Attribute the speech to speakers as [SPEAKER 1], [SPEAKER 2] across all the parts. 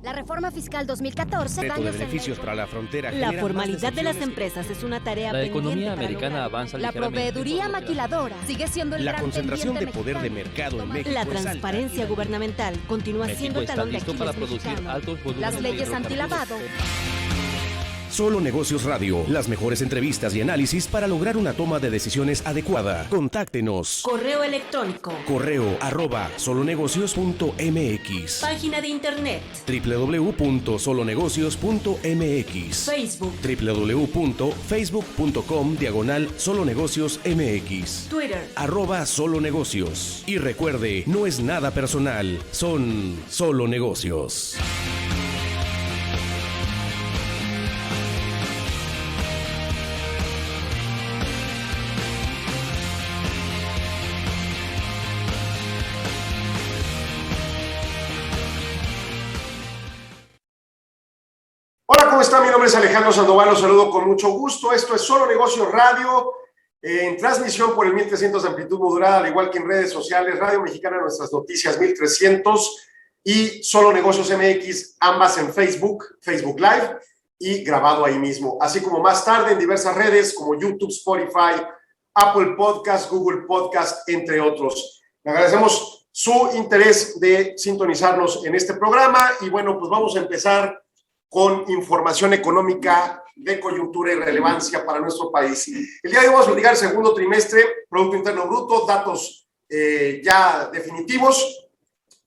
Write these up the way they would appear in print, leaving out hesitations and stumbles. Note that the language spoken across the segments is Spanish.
[SPEAKER 1] La reforma fiscal 2014...
[SPEAKER 2] Reto de beneficios para la frontera.
[SPEAKER 3] La formalidad de las empresas es una tarea
[SPEAKER 4] La
[SPEAKER 3] pendiente
[SPEAKER 4] economía
[SPEAKER 3] para
[SPEAKER 4] americana
[SPEAKER 3] lograrlo.
[SPEAKER 4] avanza
[SPEAKER 1] La
[SPEAKER 4] ligeramente.
[SPEAKER 1] proveeduría maquiladora sigue siendo el
[SPEAKER 2] La
[SPEAKER 1] gran
[SPEAKER 2] concentración de
[SPEAKER 1] pendiente
[SPEAKER 2] poder de
[SPEAKER 1] mexicano.
[SPEAKER 2] mercado en México
[SPEAKER 3] La
[SPEAKER 2] es alta.
[SPEAKER 3] transparencia gubernamental continúa siendo
[SPEAKER 4] México
[SPEAKER 3] el
[SPEAKER 4] está
[SPEAKER 3] talón de
[SPEAKER 4] listo
[SPEAKER 3] Aquiles
[SPEAKER 4] para producir
[SPEAKER 3] mexicano.
[SPEAKER 4] altos volúmenes
[SPEAKER 1] Las
[SPEAKER 4] de
[SPEAKER 1] leyes
[SPEAKER 4] hidrocarburos.
[SPEAKER 1] antilavado.
[SPEAKER 2] Solo Negocios Radio. Las mejores entrevistas y análisis para lograr una toma de decisiones adecuada. Contáctenos.
[SPEAKER 3] Correo electrónico.
[SPEAKER 2] Correo@solonegocios.mx.
[SPEAKER 3] Página de internet.
[SPEAKER 2] www.solonegocios.mx.
[SPEAKER 3] Facebook.
[SPEAKER 2] www.facebook.com/solonegociosmx.
[SPEAKER 3] Twitter.
[SPEAKER 2] @solonegocios. Y recuerde, no es nada personal, son solo negocios.
[SPEAKER 5] Hola, ¿cómo está? Mi nombre es Alejandro Sandoval, los saludo con mucho gusto. Esto es Solo Negocios Radio, en transmisión por el 1300 de amplitud modulada, al igual que en redes sociales, Radio Mexicana, Nuestras Noticias 1300 y Solo Negocios MX, ambas en Facebook, Facebook Live y grabado ahí mismo. Así como más tarde en diversas redes como YouTube, Spotify, Apple Podcast, Google Podcast, entre otros. Le agradecemos su interés de sintonizarnos en este programa y bueno, pues vamos a empezar con información económica de coyuntura y relevancia para nuestro país. El día de hoy vamos a platicar el segundo trimestre, Producto Interno Bruto, datos ya definitivos,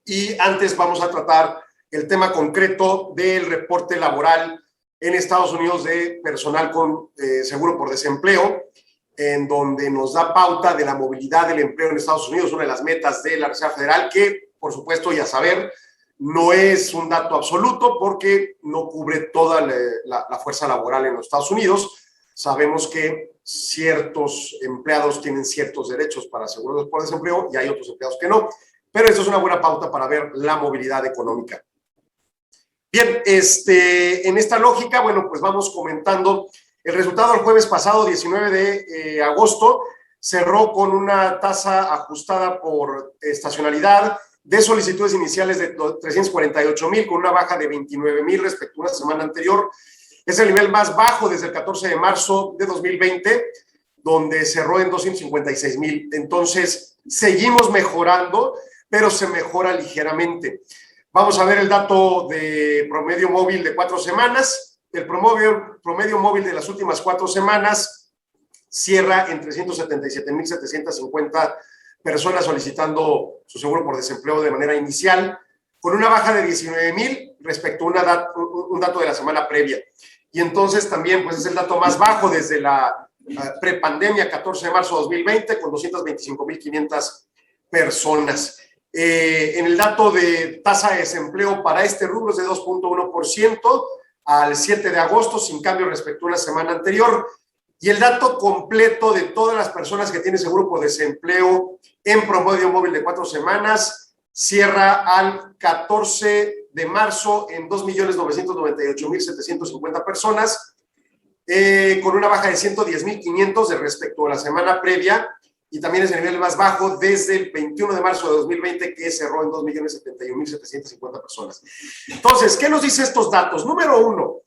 [SPEAKER 5] y antes vamos a tratar el tema concreto del reporte laboral en Estados Unidos de personal con seguro por desempleo, en donde nos da pauta de la movilidad del empleo en Estados Unidos, una de las metas de la Reserva Federal, que, por supuesto, y a saber, no es un dato absoluto porque no cubre toda la fuerza laboral en los Estados Unidos. Sabemos que ciertos empleados tienen ciertos derechos para seguros por desempleo y hay otros empleados que no, pero esto es una buena pauta para ver la movilidad económica. Bien, en esta lógica, bueno, pues vamos comentando el resultado del jueves pasado, 19 de agosto, cerró con una tasa ajustada por estacionalidad de solicitudes iniciales de 348,000, con una baja de 29,000 respecto a una semana anterior. Es el nivel más bajo desde el 14 de marzo de 2020, donde cerró en 256,000. Entonces, seguimos mejorando, pero se mejora ligeramente. Vamos a ver el dato de promedio móvil de 4 semanas. El promedio móvil de las últimas 4 semanas cierra en 377,750 personas solicitando su seguro por desempleo de manera inicial, con una baja de 19,000 respecto a un dato de la semana previa. Y entonces también pues, es el dato más bajo desde la prepandemia, 14 de marzo de 2020, con 225,500 personas. En el dato de tasa de desempleo para este rubro es de 2.1% al 7 de agosto, sin cambio respecto a una semana anterior. Y el dato completo de todas las personas que tienen seguro por desempleo en promedio móvil de 4 semanas cierra al 14 de marzo en 2,998,750 personas, con una baja de 110,500 de respecto a la semana previa, y también es el nivel más bajo desde el 21 de marzo de 2020, que cerró en 2,071,750 personas. Entonces, ¿qué nos dice estos datos? Número uno,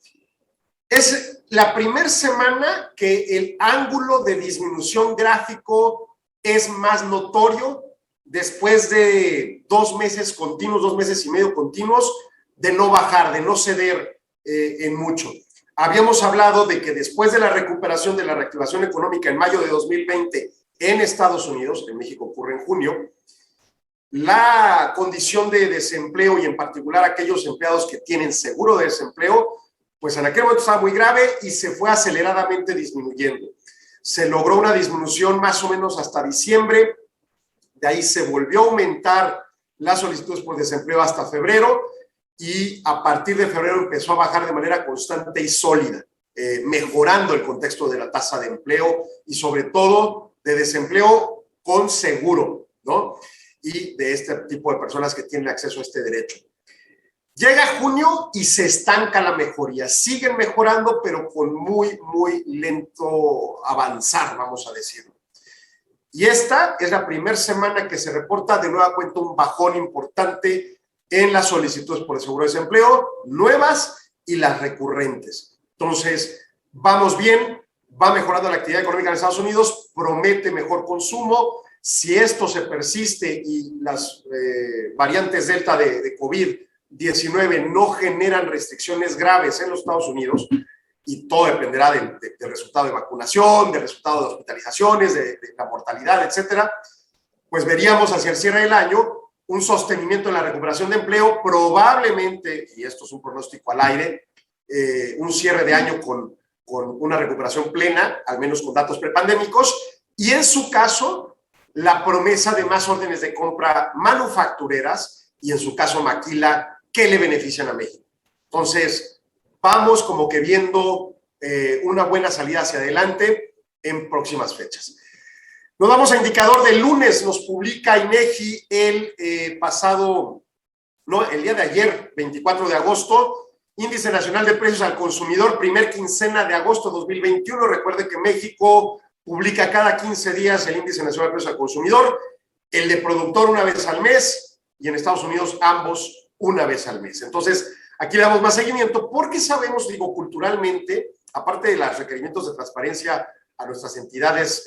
[SPEAKER 5] es la primera semana que el ángulo de disminución gráfico es más notorio después de 2 meses continuos, 2 meses y medio continuos, de no bajar, de no ceder en mucho. Habíamos hablado de que después de la recuperación de la reactivación económica en mayo de 2020 en Estados Unidos, en México ocurre en junio, la condición de desempleo y en particular aquellos empleados que tienen seguro de desempleo, pues en aquel momento estaba muy grave y se fue aceleradamente disminuyendo. Se logró una disminución más o menos hasta diciembre, de ahí se volvió a aumentar las solicitudes por desempleo hasta febrero y a partir de febrero empezó a bajar de manera constante y sólida, mejorando el contexto de la tasa de empleo y sobre todo de desempleo con seguro, ¿no? Y de este tipo de personas que tienen acceso a este derecho. Llega junio y se estanca la mejoría. Siguen mejorando, pero con muy, muy lento avanzar, vamos a decirlo. Y esta es la primera semana que se reporta de nueva cuenta un bajón importante en las solicitudes por el seguro de desempleo, nuevas y las recurrentes. Entonces, vamos bien, va mejorando la actividad económica en Estados Unidos, promete mejor consumo. Si esto se persiste y las variantes Delta de COVID-19 no generan restricciones graves en los Estados Unidos, y todo dependerá del resultado de vacunación, del resultado de hospitalizaciones, de la mortalidad, etcétera, pues veríamos hacia el cierre del año un sostenimiento en la recuperación de empleo, probablemente, y esto es un pronóstico al aire, un cierre de año con una recuperación plena, al menos con datos prepandémicos, y en su caso, la promesa de más órdenes de compra manufactureras, y en su caso Maquila, que le benefician a México. Entonces, vamos como que viendo una buena salida hacia adelante en próximas fechas. Nos vamos a indicador del lunes, nos publica INEGI el día de ayer, 24 de agosto, Índice Nacional de Precios al Consumidor, primer quincena de agosto 2021. Recuerde que México publica cada 15 días el Índice Nacional de Precios al Consumidor, el de productor una vez al mes, y en Estados Unidos ambos una vez al mes. Entonces, aquí le damos más seguimiento porque sabemos, digo, culturalmente, aparte de los requerimientos de transparencia a nuestras entidades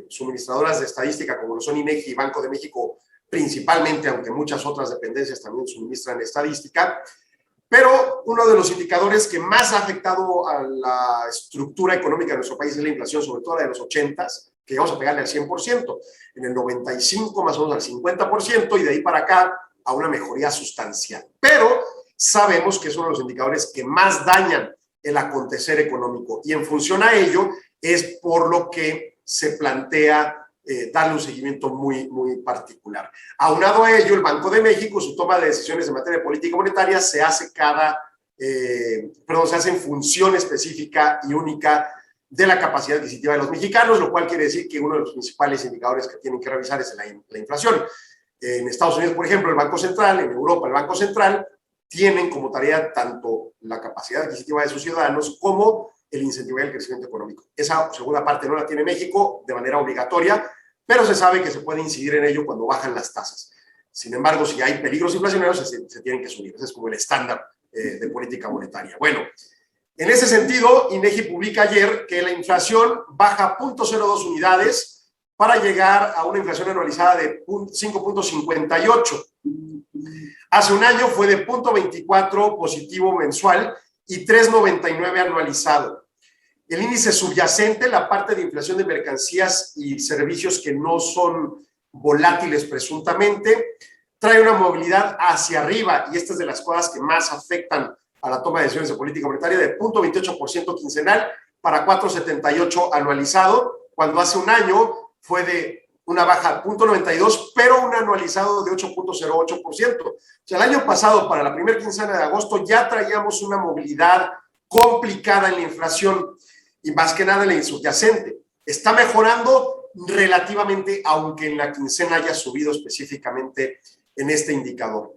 [SPEAKER 5] suministradoras de estadística, como lo son INEGI y Banco de México principalmente, aunque muchas otras dependencias también suministran estadística, pero uno de los indicadores que más ha afectado a la estructura económica de nuestro país es la inflación, sobre todo la de los 80s, que vamos a pegarle al 100%, en el 95 más o menos al 50%, y de ahí para acá a una mejoría sustancial. Pero sabemos que es uno de los indicadores que más dañan el acontecer económico, y en función a ello es por lo que se plantea darle un seguimiento muy, muy particular. Aunado a ello, el Banco de México, su toma de decisiones en materia de política monetaria se hace se hace en función específica y única de la capacidad adquisitiva de los mexicanos, lo cual quiere decir que uno de los principales indicadores que tienen que revisar es la inflación. En Estados Unidos, por ejemplo, el Banco Central, en Europa, el Banco Central, tienen como tarea tanto la capacidad adquisitiva de sus ciudadanos como el incentivar el crecimiento económico. Esa segunda parte no la tiene México de manera obligatoria, pero se sabe que se puede incidir en ello cuando bajan las tasas. Sin embargo, si hay peligros inflacionarios, se tienen que subir. Ese es como el estándar de política monetaria. Bueno, en ese sentido, INEGI publica ayer que la inflación baja 0.02 unidades para llegar a una inflación anualizada de 5.58. Hace un año fue de 0.24 positivo mensual y 3.99 anualizado. El índice subyacente, la parte de inflación de mercancías y servicios que no son volátiles presuntamente, trae una movilidad hacia arriba, y esta es de las cosas que más afectan a la toma de decisiones de política monetaria, de 0.28% quincenal para 4.78 anualizado, cuando hace un año fue de una baja de 0.92, pero un anualizado de 8.08%. O sea, el año pasado, para la primera quincena de agosto, ya traíamos una movilidad complicada en la inflación, y más que nada en la subyacente. Está mejorando relativamente, aunque en la quincena haya subido específicamente en este indicador.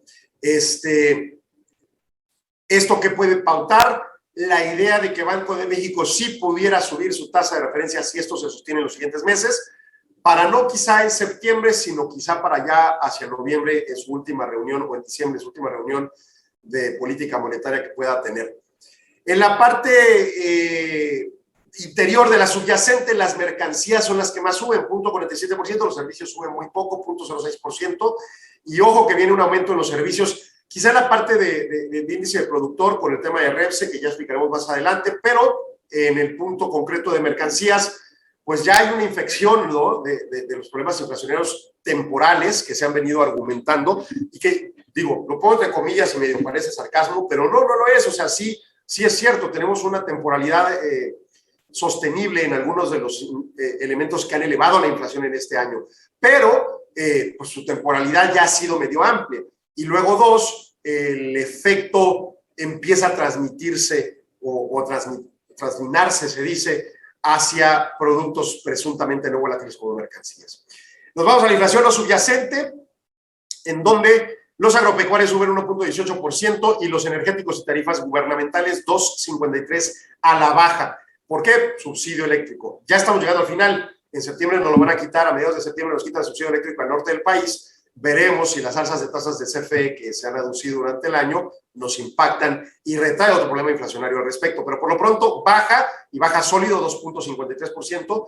[SPEAKER 5] ¿Esto qué puede pautar? La idea de que Banco de México sí pudiera subir su tasa de referencia si esto se sostiene en los siguientes meses, para no quizá en septiembre, sino quizá para ya hacia noviembre en su última reunión, o en diciembre en su última reunión de política monetaria que pueda tener. En la parte interior de la subyacente, las mercancías son las que más suben, 0.47%, los servicios suben muy poco, 0.06%, y ojo que viene un aumento en los servicios, quizá en la parte de índice de productor con el tema de REPSE, que ya explicaremos más adelante, pero en el punto concreto de mercancías, pues ya hay una infección, ¿no?, de los problemas inflacionarios temporales que se han venido argumentando, y que, digo, lo pongo entre comillas y medio parece sarcasmo, pero no lo es. O sea, sí es cierto, tenemos una temporalidad sostenible en algunos de los elementos que han elevado la inflación en este año, pero pues su temporalidad ya ha sido medio amplia. Y luego dos, el efecto empieza a transmitirse o transminarse, se dice, hacia productos presuntamente no volátiles como mercancías. Nos vamos a la inflación no subyacente, en donde los agropecuarios suben 1.18% y los energéticos y tarifas gubernamentales 2.53% a la baja. ¿Por qué? Subsidio eléctrico. Ya estamos llegando al final. En septiembre nos lo van a quitar, a mediados de septiembre nos quitan el subsidio eléctrico al norte del país. Veremos si las alzas de tasas de CFE que se han reducido durante el año nos impactan y retrae otro problema inflacionario al respecto. Pero por lo pronto baja y baja sólido 2.53%,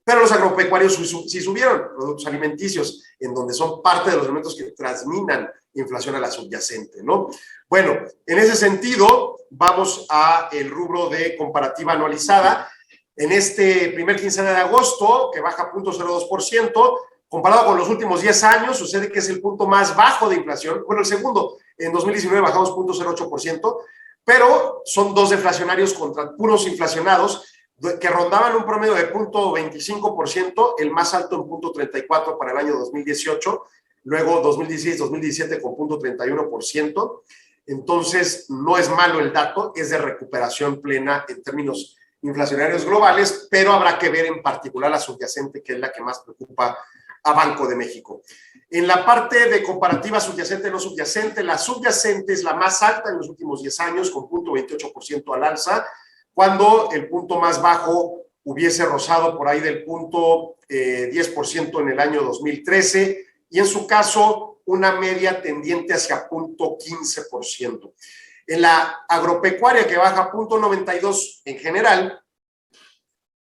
[SPEAKER 5] pero los agropecuarios sí subieron, productos alimenticios, en donde son parte de los elementos que transminan inflación a la subyacente, ¿no? Bueno, en ese sentido, vamos a el rubro de comparativa anualizada. En este primer quincena de agosto, que baja 0.02%, comparado con los últimos 10 años, sucede que es el punto más bajo de inflación. Bueno, el segundo, en 2019 bajamos 0.08%, pero son dos deflacionarios contra puros inflacionados que rondaban un promedio de 0.25%, el más alto en 0.34% para el año 2018, luego 2016-2017 con 0.31%. Entonces, no es malo el dato, es de recuperación plena en términos inflacionarios globales, pero habrá que ver en particular la subyacente, que es la que más preocupa a Banco de México. En la parte de comparativa subyacente-no subyacente, la subyacente es la más alta en los últimos 10 años, con 0.28% al alza, cuando el punto más bajo hubiese rozado por ahí del 10% en el año 2013, y en su caso, una media tendiente hacia 0.15%. En la agropecuaria, que baja 0.92% en general,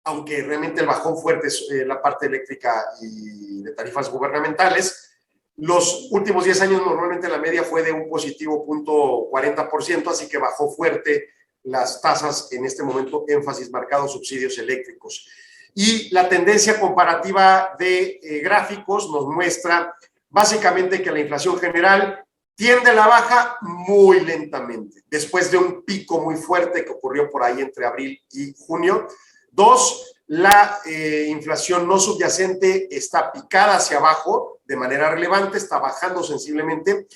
[SPEAKER 5] aunque realmente el bajón fuerte es la parte eléctrica y de tarifas gubernamentales, los últimos 10 años normalmente la media fue de un positivo 0.40%, así que bajó fuerte las tasas, en este momento énfasis marcado subsidios eléctricos. Y la tendencia comparativa de gráficos nos muestra básicamente que la inflación general tiende a la baja muy lentamente, después de un pico muy fuerte que ocurrió por ahí entre abril y junio. 2, la inflación no subyacente está picada hacia abajo de manera relevante, está bajando sensiblemente,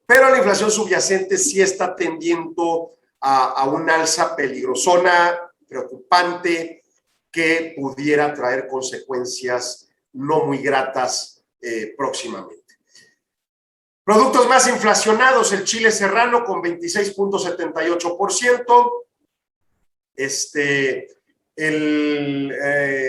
[SPEAKER 5] pero la inflación subyacente sí está tendiendo a un alza peligrosona, preocupante, que pudiera traer consecuencias no muy gratas próximamente. Productos más inflacionados, el chile serrano con 26.78%, el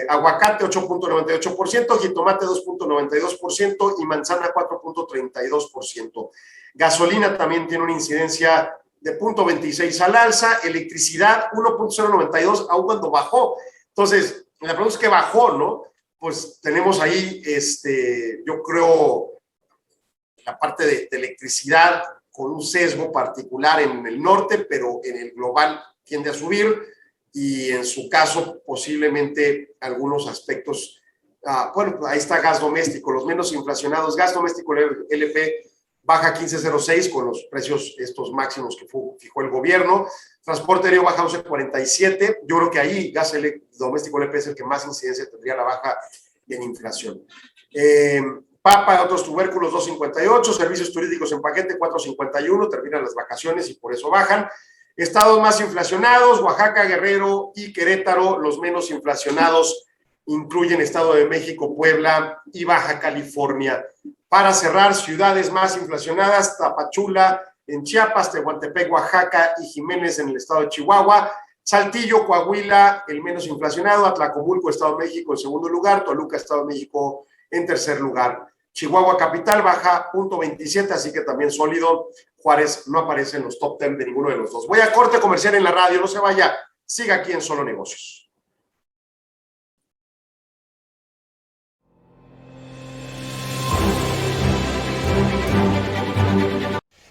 [SPEAKER 5] aguacate 8.98%, jitomate 2.92% y manzana 4.32%. Gasolina también tiene una incidencia de 0.26 al alza, electricidad 1.092, aun cuando bajó. Entonces, la pregunta es que bajó, ¿no? Pues tenemos ahí, yo creo, la parte de electricidad con un sesgo particular en el norte, pero en el global tiende a subir, y en su caso posiblemente algunos aspectos, bueno, ahí está gas doméstico, los menos inflacionados, gas doméstico LP baja 15.06 con los precios estos máximos que fijó el gobierno, transporte aéreo baja 11.47, yo creo que ahí gas doméstico LP es el que más incidencia tendría la baja en inflación. Papa y otros tubérculos 2.58, servicios turísticos en paquete 4.51, terminan las vacaciones y por eso bajan. Estados más inflacionados, Oaxaca, Guerrero y Querétaro. Los menos inflacionados incluyen Estado de México, Puebla y Baja California. Para cerrar, ciudades más inflacionadas, Tapachula en Chiapas, Tehuantepec, Oaxaca y Jiménez en el estado de Chihuahua. Saltillo, Coahuila, el menos inflacionado. Atlacomulco, Estado de México en segundo lugar. Toluca, Estado de México en tercer lugar. Chihuahua capital baja 0.27, así que también sólido. Juárez no aparece en los top 10 de ninguno de los dos. Voy a corte comercial en la radio, no se vaya, siga aquí en Solo Negocios.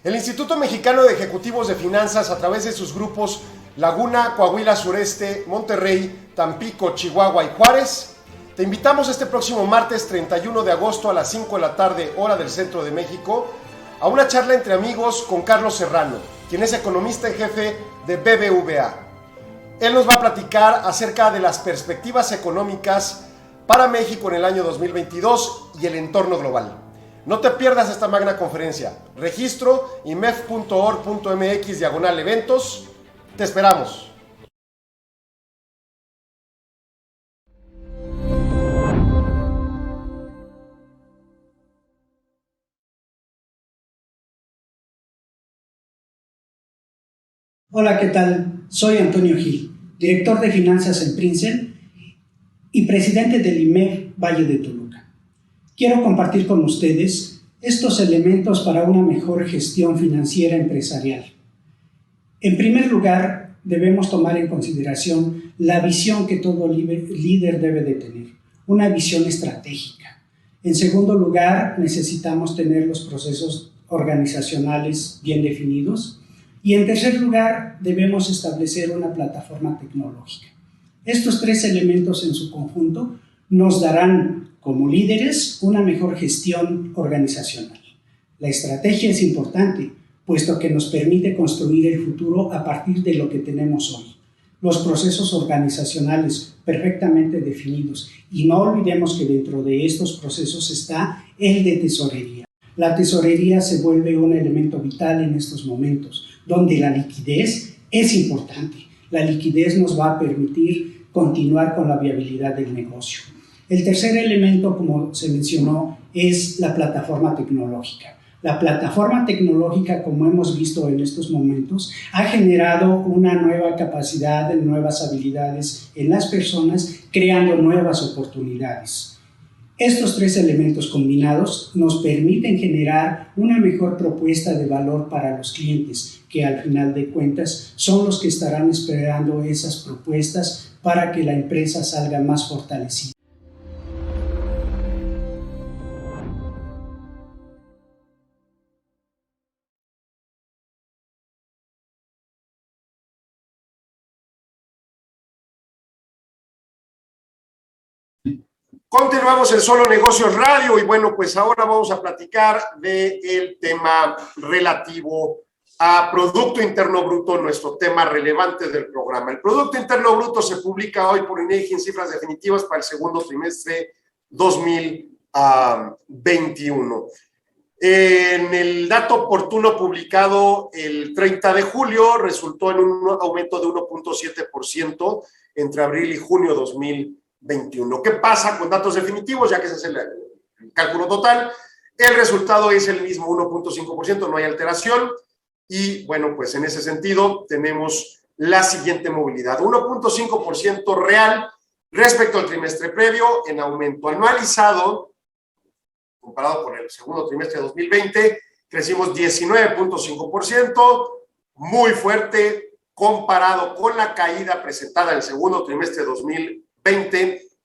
[SPEAKER 5] El Instituto Mexicano de Ejecutivos de Finanzas, a través de sus grupos Laguna, Coahuila Sureste, Monterrey, Tampico, Chihuahua y Juárez, te invitamos este próximo martes 31 de agosto a las 5 de la tarde, hora del centro de México, a una charla entre amigos con Carlos Serrano, quien es economista en jefe de BBVA. Él nos va a platicar acerca de las perspectivas económicas para México en el año 2022 y el entorno global. No te pierdas esta magna conferencia. Registro imef.org.mx/eventos. Te esperamos.
[SPEAKER 4] Hola, ¿qué tal? Soy Antonio Gil, director de finanzas en Princeton y presidente del IMEF Valle de Toluca. Quiero compartir con ustedes estos elementos para una mejor gestión financiera empresarial. En primer lugar, debemos tomar en consideración la visión que todo líder debe de tener, una visión estratégica. En segundo lugar, necesitamos tener los procesos organizacionales bien definidos. Y en tercer lugar, debemos establecer una plataforma tecnológica. Estos tres elementos en su conjunto nos darán, como líderes, una mejor gestión organizacional. La estrategia es importante, puesto que nos permite construir el futuro a partir de lo que tenemos hoy. Los procesos organizacionales perfectamente definidos. Y no olvidemos que dentro de estos procesos está el de tesorería. La tesorería se vuelve un elemento vital en estos momentos, donde la liquidez es importante. La liquidez nos va a permitir continuar con la viabilidad del negocio. El tercer elemento, como se mencionó, es la plataforma tecnológica. La plataforma tecnológica, como hemos visto en estos momentos, ha generado una nueva capacidad, nuevas habilidades en las personas, creando nuevas oportunidades. Estos tres elementos combinados nos permiten generar una mejor propuesta de valor para los clientes, que al final de cuentas son los que estarán esperando esas propuestas para que la empresa salga más fortalecida.
[SPEAKER 5] Continuamos en Solo Negocios Radio y bueno, pues ahora vamos a platicar del tema relativo a Producto Interno Bruto, nuestro tema relevante del programa. El Producto Interno Bruto se publica hoy por INEGI en cifras definitivas para el segundo trimestre 2021. En el dato oportuno publicado el 30 de julio resultó en un aumento de 1.7% entre abril y junio 2021. ¿Qué pasa con datos definitivos? Ya que se hace el cálculo total, el resultado es el mismo, 1.5%, no hay alteración. Y bueno, pues en ese sentido tenemos la siguiente movilidad, 1.5% real respecto al trimestre previo en aumento anualizado, comparado con el segundo trimestre de 2020, crecimos 19.5%, muy fuerte comparado con la caída presentada en el segundo trimestre de 2020,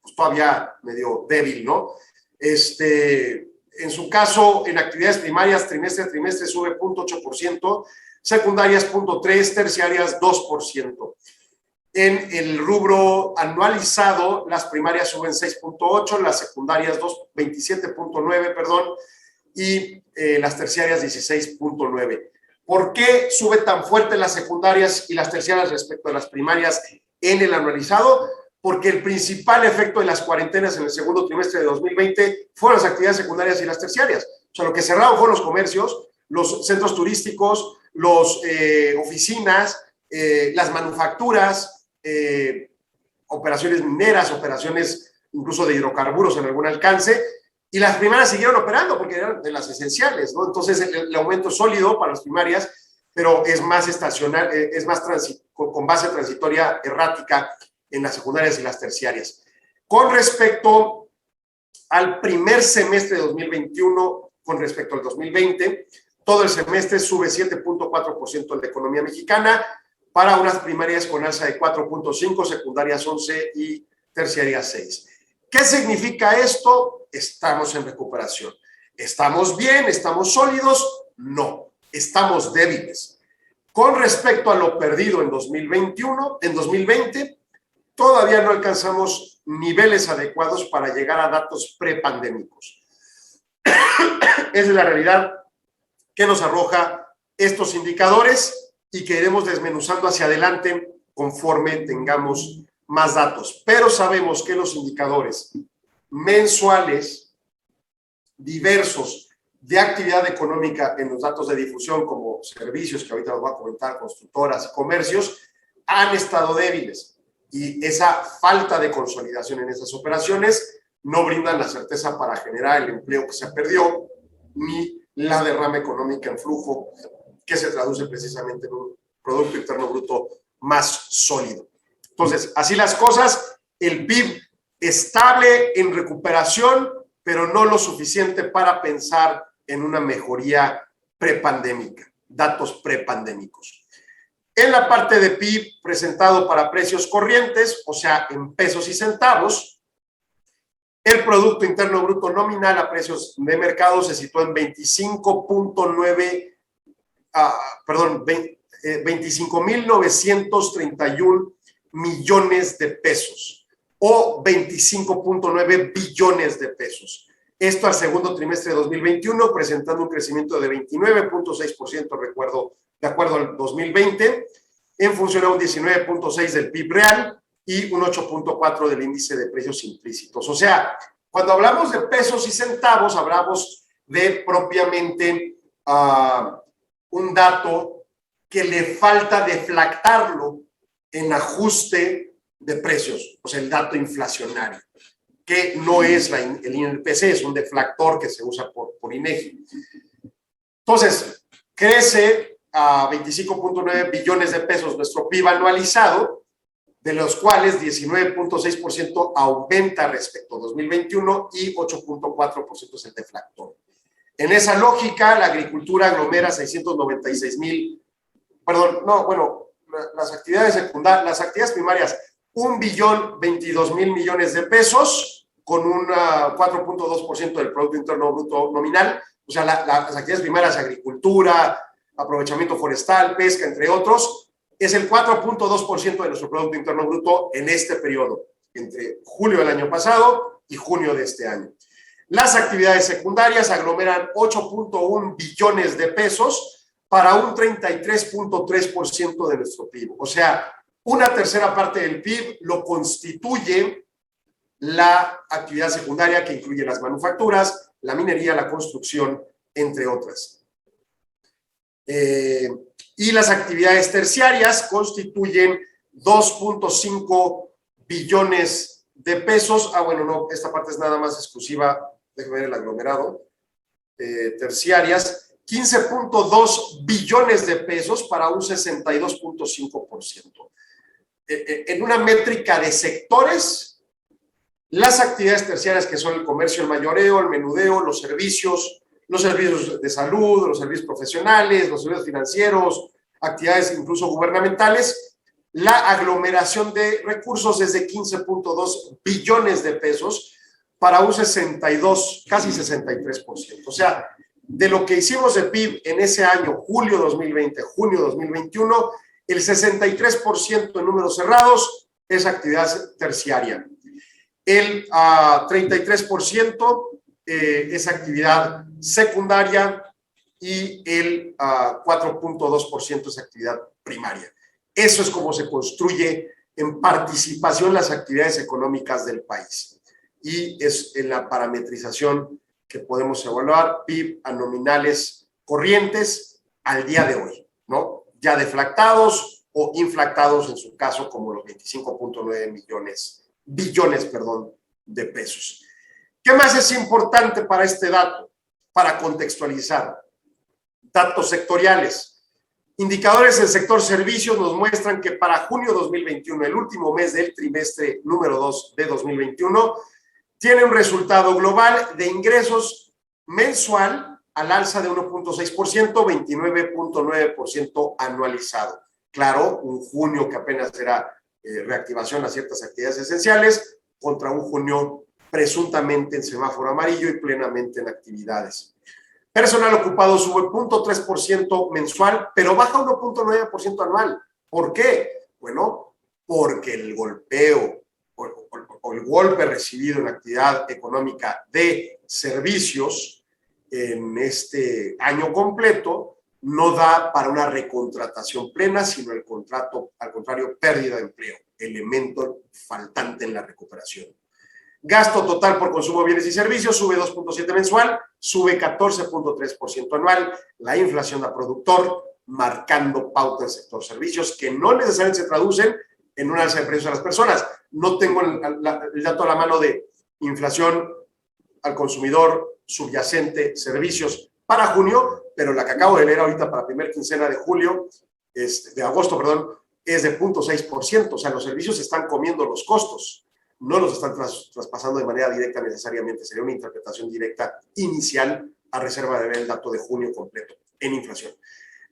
[SPEAKER 5] pues todavía medio débil, ¿no? En su caso, en actividades primarias, trimestre a trimestre sube 0.8%, secundarias 0.3%, terciarias 2%. En el rubro anualizado, las primarias suben 6.8%, las secundarias 27.9%, perdón, y las terciarias 16.9%. ¿Por qué sube tan fuerte las secundarias y las terciarias respecto a las primarias en el anualizado? Porque el principal efecto de las cuarentenas en el segundo trimestre de 2020 fueron las actividades secundarias y las terciarias. O sea, lo que cerraron fueron los comercios, los centros turísticos, las oficinas, las manufacturas, operaciones mineras, operaciones incluso de hidrocarburos en algún alcance, y las primarias siguieron operando porque eran de las esenciales, ¿no? Entonces el aumento es sólido para las primarias, pero es más estacional, es más con base transitoria errática en las secundarias y las terciarias. Con respecto al primer semestre de 2021, con respecto al 2020, todo el semestre sube 7.4% en la economía mexicana, para unas primarias con alza de 4.5%, secundarias 11% y terciarias 6%. ¿Qué significa esto? Estamos en recuperación. ¿Estamos bien? ¿Estamos sólidos? No, estamos débiles. Con respecto a lo perdido en 2020, todavía no alcanzamos niveles adecuados para llegar a datos prepandémicos. Esa es la realidad que nos arroja estos indicadores y que iremos desmenuzando hacia adelante conforme tengamos más datos. Pero sabemos que los indicadores mensuales diversos de actividad económica en los datos de difusión, como servicios, que ahorita los voy a comentar, constructoras y comercios, han estado débiles. Y esa falta de consolidación en esas operaciones no brindan la certeza para generar el empleo que se perdió, ni la derrama económica en flujo, que se traduce precisamente en un Producto Interno Bruto más sólido. Entonces, así las cosas, el PIB estable, en recuperación, pero no lo suficiente para pensar en una mejoría prepandémica, datos prepandémicos. En la parte de PIB presentado para precios corrientes, o sea, en pesos y centavos, el Producto Interno Bruto nominal a precios de mercado se situó en 25.931 millones de pesos o 25.9 billones de pesos. Esto al segundo trimestre de 2021, presentando un crecimiento de 29.6%, de acuerdo al 2020, en función a un 19.6% del PIB real y un 8.4% del índice de precios implícitos. O sea, cuando hablamos de pesos y centavos, hablamos de propiamente un dato que le falta deflactarlo en ajuste de precios, o sea, el dato inflacionario, que no es el INPC, es un deflactor que se usa por INEGI. Entonces, crece a 25.9 billones de pesos nuestro PIB anualizado, de los cuales 19.6% aumenta respecto a 2021 y 8.4% es el deflactor. En esa lógica, la agricultura aglomera 696,000, las actividades secundarias, las actividades primarias, 1.022.000 millones de pesos, con un 4.2% del Producto Interno Bruto nominal. O sea, las actividades primarias, agricultura, aprovechamiento forestal, pesca, entre otros, es el 4.2% de nuestro Producto Interno Bruto en este periodo, entre julio del año pasado y junio de este año. Las actividades secundarias aglomeran 8.1 billones de pesos para un 33.3% de nuestro PIB. O sea, una tercera parte del PIB lo constituye la actividad secundaria, que incluye las manufacturas, la minería, la construcción, entre otras. Y las actividades terciarias constituyen 2.5 billones de pesos. Esta parte es nada más exclusiva, déjame ver el aglomerado. Terciarias, 15.2 billones de pesos para un 62.5%. En una métrica de sectores, las actividades terciarias, que son el comercio, el mayoreo, el menudeo, los servicios de salud, los servicios profesionales, los servicios financieros, actividades incluso gubernamentales, la aglomeración de recursos es de 15.2 billones de pesos para un 62, casi 63%. O sea, de lo que hicimos de PIB en ese año, julio 2020, junio 2021, el 63% en números cerrados es actividad terciaria. El 33% es actividad secundaria y el 4.2% es actividad primaria. Eso es como se construye en participación las actividades económicas del país. Y es en la parametrización que podemos evaluar PIB a nominales corrientes al día de hoy, ¿no? Ya deflactados o inflactados en su caso, como los 25.9 billones de pesos. ¿Qué más es importante para este dato? Para contextualizar. Datos sectoriales. Indicadores del sector servicios nos muestran que para junio 2021, el último mes del trimestre número 2 de 2021, tiene un resultado global de ingresos mensual al alza de 1.6%, 29.9% anualizado. Claro, un junio que apenas era reactivación a ciertas actividades esenciales, contra un junio presuntamente en semáforo amarillo y plenamente en actividades. Personal ocupado sube 0.3% mensual, pero baja 1.9% anual. ¿Por qué? Bueno, porque el golpeo o el golpe recibido en la actividad económica de servicios en este año completo no da para una recontratación plena, sino al contrario, pérdida de empleo, elemento faltante en la recuperación. Gasto total por consumo de bienes y servicios sube 2.7% mensual, sube 14.3% anual. La inflación a productor marcando pauta en el sector servicios que no necesariamente se traducen en un alza de precios a las personas. No tengo el dato a la mano de inflación al consumidor subyacente servicios para junio, pero la que acabo de leer ahorita para primera quincena de agosto, es de 0.6%. O sea, los servicios están comiendo los costos. No los están traspasando de manera directa necesariamente. Sería una interpretación directa inicial a reserva de ver el dato de junio completo en inflación.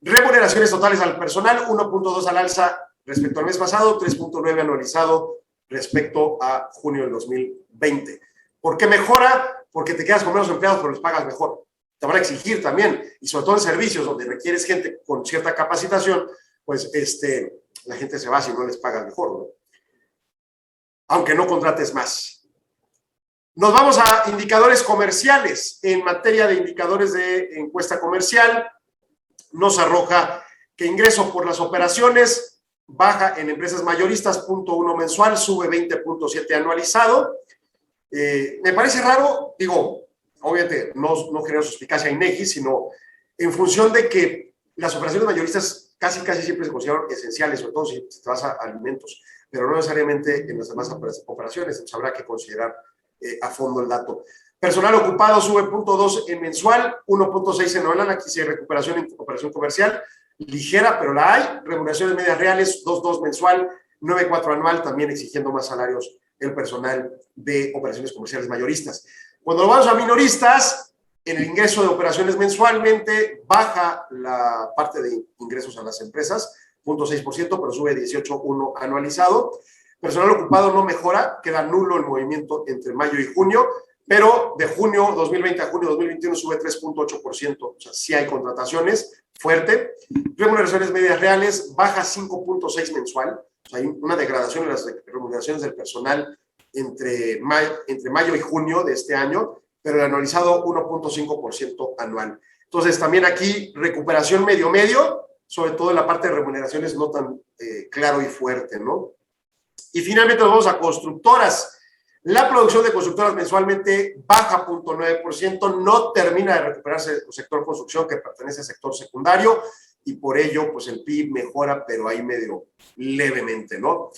[SPEAKER 5] Remuneraciones totales al personal, 1.2 al alza respecto al mes pasado, 3.9 anualizado respecto a junio del 2020. ¿Por qué mejora? Porque te quedas con menos empleados, pero les pagas mejor. Te van a exigir también, y sobre todo en servicios donde requieres gente con cierta capacitación, pues la gente se va si no les pagas mejor, ¿no? Aunque no contrates más. Nos vamos a indicadores comerciales. En materia de indicadores de encuesta comercial, nos arroja que ingreso por las operaciones baja en empresas mayoristas, 0.1 mensual, sube 20.7 anualizado. Me parece raro, digo, obviamente no creo suspicacia INEGI, sino en función de que las operaciones mayoristas casi siempre se consideran esenciales, sobre todo si te vas a alimentos, pero no necesariamente en las demás operaciones, entonces habrá que considerar a fondo el dato. Personal ocupado sube 0.2 en mensual, 1.6 en anual, aquí sí hay recuperación en operación comercial, ligera, pero la hay. Remuneraciones medias reales, 2.2 mensual, 9.4 anual, también exigiendo más salarios el personal de operaciones comerciales mayoristas. Cuando vamos a minoristas, en el ingreso de operaciones mensualmente baja la parte de ingresos a las empresas, 0.6%, pero sube 18.1 anualizado. Personal ocupado no mejora, queda nulo el movimiento entre mayo y junio, pero de junio 2020 a junio 2021 sube 3.8%, o sea, sí hay contrataciones, fuerte. Remuneraciones medias reales, baja 5.6 mensual, o sea, hay una degradación en las remuneraciones del personal entre mayo y junio de este año, pero el anualizado 1.5% anual. Entonces, también aquí recuperación medio, sobre todo en la parte de remuneraciones no tan claro y fuerte, ¿no? Y finalmente nos vamos a constructoras. La producción de constructoras mensualmente baja 0.9%, no termina de recuperarse el sector construcción que pertenece al sector secundario y por ello pues el PIB mejora, pero ahí medio levemente, ¿no?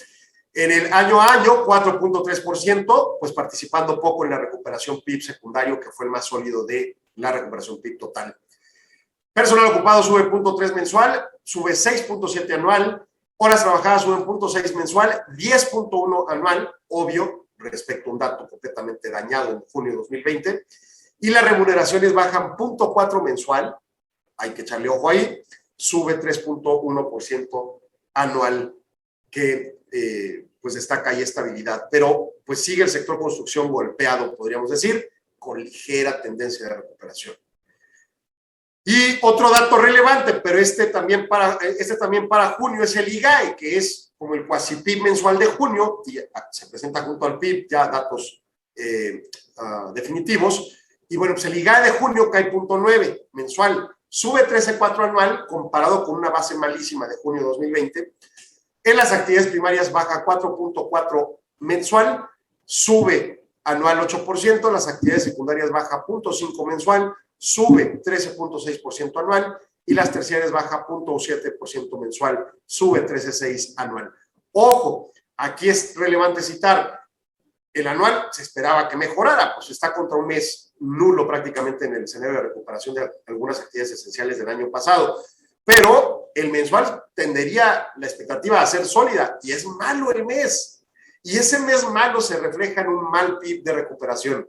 [SPEAKER 5] En el año a año, 4.3%, pues participando poco en la recuperación PIB secundario, que fue el más sólido de la recuperación PIB total. Personal ocupado sube 0.3 mensual, sube 6.7 anual, horas trabajadas suben 0.6 mensual, 10.1 anual, obvio, respecto a un dato completamente dañado en junio de 2020, y las remuneraciones bajan 0.4 mensual, hay que echarle ojo ahí, sube 3.1% anual, que pues destaca ahí estabilidad, pero pues sigue el sector construcción golpeado, podríamos decir, con ligera tendencia de recuperación. Y otro dato relevante, pero este también para junio, es el IGAE, que es como el cuasi-PIB mensual de junio, y se presenta junto al PIB ya datos definitivos, y bueno, pues el IGAE de junio cae 0.9 mensual, sube 13.4 anual, comparado con una base malísima de junio de 2020. En las actividades primarias baja 4.4 mensual, sube anual 8%, las actividades secundarias baja 0.5 mensual, sube 13.6% anual, y las terciarias baja 0.7% mensual, sube 13.6 anual. Ojo, aquí es relevante citar, el anual se esperaba que mejorara, pues está contra un mes nulo prácticamente en el escenario de recuperación de algunas actividades esenciales del año pasado, pero el mensual tendería la expectativa a ser sólida, y es malo el mes, y ese mes malo se refleja en un mal PIB de recuperación.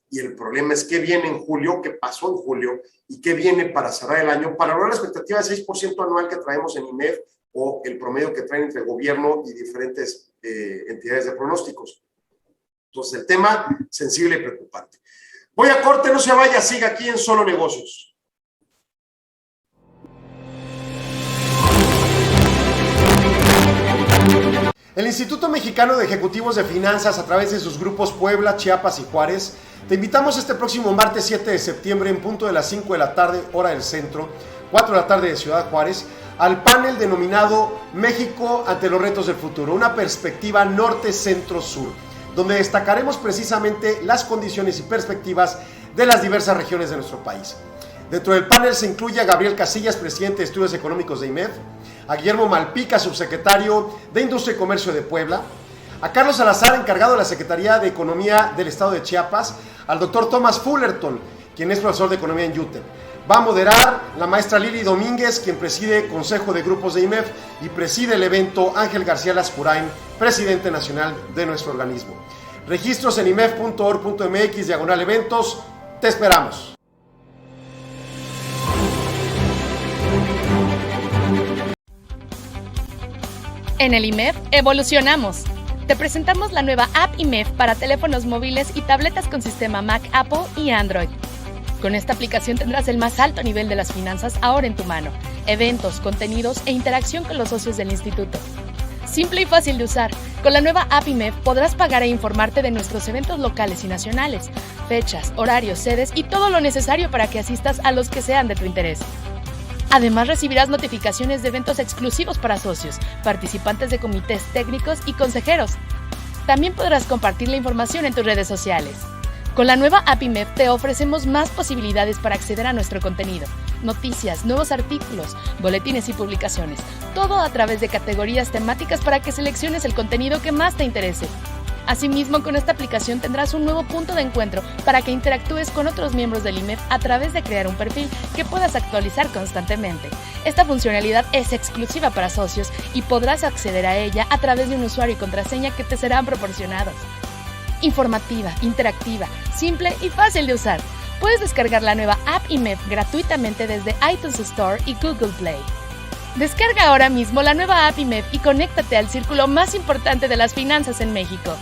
[SPEAKER 5] Y el problema es qué viene en julio, qué pasó en julio y qué viene para cerrar el año, para lograr la expectativa de 6% anual que traemos en IMEF o el promedio que traen entre el gobierno y diferentes entidades de pronósticos. Entonces, el tema sensible y preocupante. Voy a corte, no se vaya, siga aquí en Solo Negocios. El Instituto Mexicano de Ejecutivos de Finanzas, a través de sus grupos Puebla, Chiapas y Juárez, te invitamos este próximo martes 7 de septiembre en punto de las 5 de la tarde, hora del centro, 4 de la tarde de Ciudad Juárez, al panel denominado México ante los retos del futuro, una perspectiva norte-centro-sur, donde destacaremos precisamente las condiciones y perspectivas de las diversas regiones de nuestro país. Dentro del panel se incluye a Gabriel Casillas, presidente de Estudios Económicos de IMEF, a Guillermo Malpica, subsecretario de Industria y Comercio de Puebla, a Carlos Salazar, encargado de la Secretaría de Economía del Estado de Chiapas, al doctor Thomas Fullerton, quien es profesor de Economía en UTEP. Va a moderar la maestra Lili Domínguez, quien preside Consejo de Grupos de IMEF, y preside el evento Ángel García Lascurain, presidente nacional de nuestro organismo. Registros en imef.org.mx/eventos. Te esperamos.
[SPEAKER 6] En el IMEF evolucionamos. Te presentamos la nueva app IMEF para teléfonos móviles y tabletas con sistema Mac, Apple y Android. Con esta aplicación tendrás el más alto nivel de las finanzas ahora en tu mano, eventos, contenidos e interacción con los socios del instituto. Simple y fácil de usar. Con la nueva app IMEF podrás pagar e informarte de nuestros eventos locales y nacionales, fechas, horarios, sedes y todo lo necesario para que asistas a los que sean de tu interés. Además, recibirás notificaciones de eventos exclusivos para socios, participantes de comités técnicos y consejeros. También podrás compartir la información en tus redes sociales. Con la nueva app IMEF te ofrecemos más posibilidades para acceder a nuestro contenido, noticias, nuevos artículos, boletines y publicaciones, todo a través de categorías temáticas para que selecciones el contenido que más te interese. Asimismo, con esta aplicación tendrás un nuevo punto de encuentro para que interactúes con otros miembros del IMEF a través de crear un perfil que puedas actualizar constantemente. Esta funcionalidad es exclusiva para socios y podrás acceder a ella a través de un usuario y contraseña que te serán proporcionados. Informativa, interactiva, simple y fácil de usar. Puedes descargar la nueva app IMEF gratuitamente desde iTunes Store y Google Play. Descarga ahora mismo la nueva app IMEF y conéctate al círculo más importante de las finanzas en México.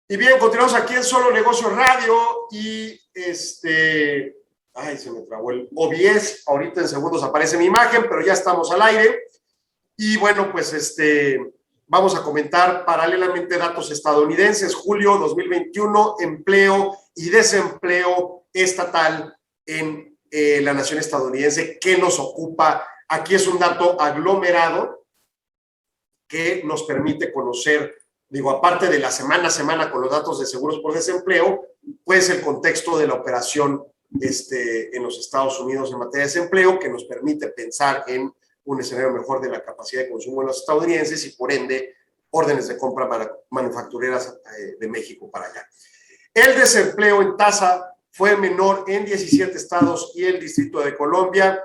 [SPEAKER 5] Y bien, continuamos aquí en Solo Negocios Radio y ay, se me trabó el OBS, ahorita en segundos aparece mi imagen, pero ya estamos al aire. Y bueno, pues vamos a comentar paralelamente datos estadounidenses, julio 2021, empleo y desempleo estatal en la nación estadounidense. ¿Qué nos ocupa? Aquí es un dato aglomerado que nos permite conocer, digo, aparte de la semana a semana con los datos de seguros por desempleo, pues el contexto de la operación en los Estados Unidos en materia de desempleo, que nos permite pensar en un escenario mejor de la capacidad de consumo de los estadounidenses y, por ende, órdenes de compra para manufactureras de México para allá. El desempleo en tasa fue menor en 17 estados y el Distrito de Colombia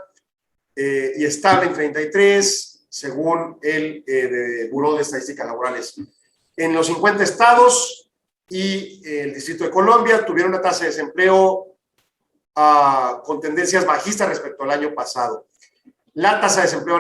[SPEAKER 5] y estable en 33, según el Buró de Estadísticas Laborales. En los 50 estados y el Distrito de Colombia tuvieron una tasa de desempleo con tendencias bajistas respecto al año pasado. La tasa de desempleo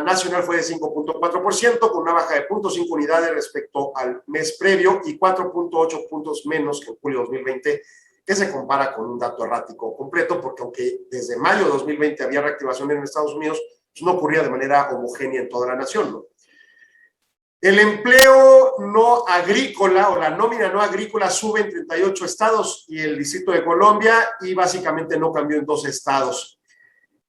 [SPEAKER 5] nacional fue de 5.4%, con una baja de 0.5 unidades respecto al mes previo y 4.8 puntos menos que en julio de 2020, que se compara con un dato errático completo, porque aunque desde mayo de 2020 había reactivación en Estados Unidos, pues no ocurría de manera homogénea en toda la nación, ¿no? El empleo no agrícola o la nómina no agrícola sube en 38 estados y el Distrito de Colombia y básicamente no cambió en 12 estados.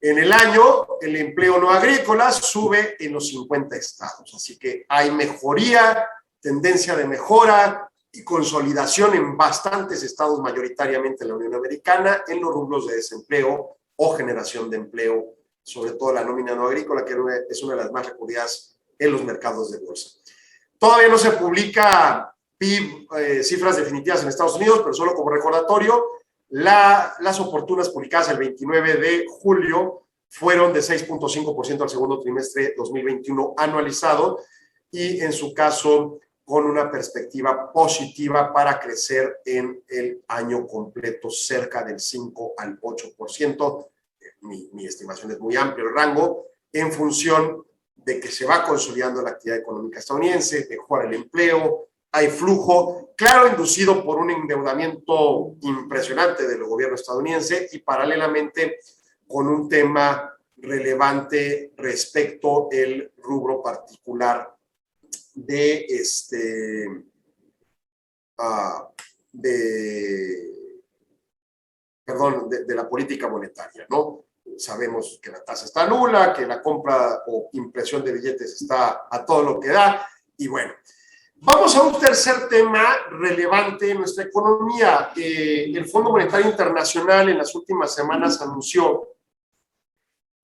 [SPEAKER 5] En el año, el empleo no agrícola sube en los 50 estados. Así que hay mejoría, tendencia de mejora y consolidación en bastantes estados, mayoritariamente en la Unión Americana, en los rubros de desempleo o generación de empleo, sobre todo la nómina no agrícola, que es una de las más recurridas en los mercados de bolsa. Todavía no se publica PIB, cifras definitivas en Estados Unidos, pero solo como recordatorio, las oportunas publicadas el 29 de julio fueron de 6.5% al segundo trimestre 2021 anualizado y en su caso con una perspectiva positiva para crecer en el año completo cerca del 5 al 8%. Mi estimación es muy amplio el rango en función de que se va consolidando la actividad económica estadounidense, mejora el empleo, hay flujo, claro, inducido por un endeudamiento impresionante del gobierno estadounidense y paralelamente con un tema relevante respecto al rubro particular de la política monetaria, ¿no? Sabemos que la tasa está nula, que la compra o impresión de billetes está a todo lo que da. Y bueno, vamos a un tercer tema relevante en nuestra economía. El Fondo Monetario Internacional en las últimas semanas anunció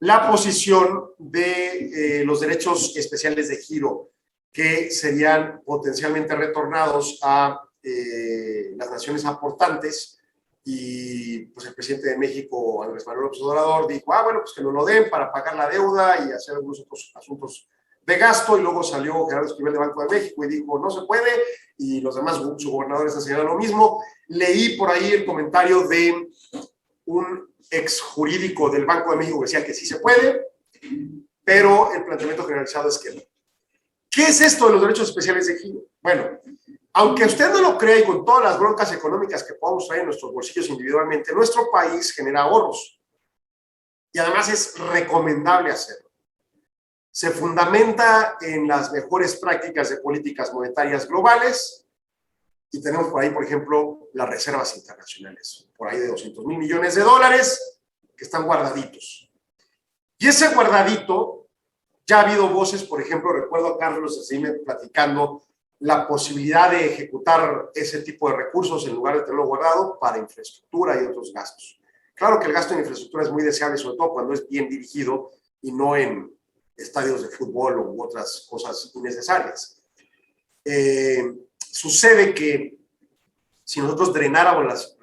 [SPEAKER 5] la posición de los derechos especiales de giro que serían potencialmente retornados a las naciones aportantes. Y pues el presidente de México, Andrés Manuel López Obrador, dijo, bueno, pues que nos lo den para pagar la deuda y hacer algunos otros asuntos de gasto, y luego salió Gerardo Esquivel de Banco de México y dijo no se puede, y los demás subgobernadores señalan lo mismo. Leí por ahí el comentario de un ex jurídico del Banco de México que decía que sí se puede, pero el planteamiento generalizado es que no. ¿Qué es esto de los derechos especiales de giro? Bueno, aunque usted no lo crea y con todas las broncas económicas que podamos traer en nuestros bolsillos individualmente, nuestro país genera ahorros y además es recomendable hacerlo. Se fundamenta en las mejores prácticas de políticas monetarias globales y tenemos por ahí, por ejemplo, las reservas internacionales, por ahí de 200,000 millones de dólares que están guardaditos. Y ese guardadito, ya ha habido voces, por ejemplo, recuerdo a Carlos Slim platicando la posibilidad de ejecutar ese tipo de recursos en lugar de tenerlo guardado para infraestructura y otros gastos. Claro que el gasto en infraestructura es muy deseable, sobre todo cuando es bien dirigido y no en estadios de fútbol u otras cosas innecesarias. Sucede que si nosotros drenáramos las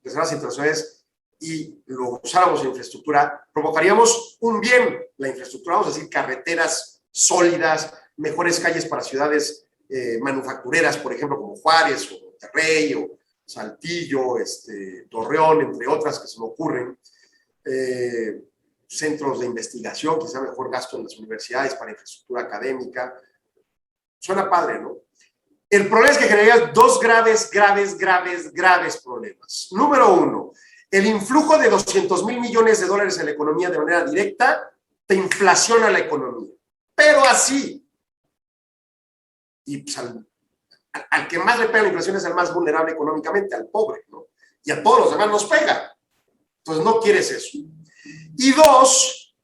[SPEAKER 5] reservas internacionales y lo usáramos en infraestructura, provocaríamos un bien, la infraestructura, vamos a decir, carreteras sólidas, mejores calles para ciudades manufactureras, por ejemplo, como Juárez o Monterrey o Saltillo, Torreón, entre otras que se me ocurren, centros de investigación, quizá mejor gasto en las universidades para infraestructura académica. Suena padre, ¿no? El problema es que generaría dos graves problemas. Número uno, el influjo de 200,000 millones de dólares en la economía de manera directa te inflaciona la economía, pero así. Y pues, al que más le pega la inflación es el más vulnerable económicamente, al pobre, ¿no? Y a todos los demás nos pega. Entonces no quieres eso. Y dos,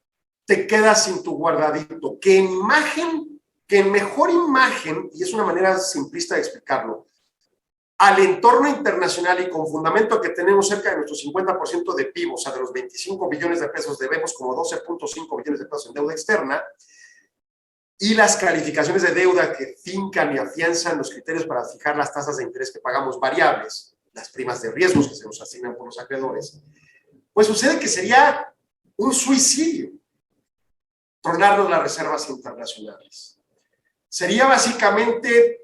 [SPEAKER 5] te quedas sin tu guardadito, que en mejor imagen, y es una manera simplista de explicarlo, al entorno internacional y con fundamento que tenemos cerca de nuestro 50% de PIB, o sea, de los 25 billones de pesos debemos como 12.5 billones de pesos en deuda externa, y las calificaciones de deuda que fincan y afianzan los criterios para fijar las tasas de interés que pagamos variables, las primas de riesgos que se nos asignan por los acreedores, pues sucede que sería un suicidio tronarnos las reservas internacionales. Sería básicamente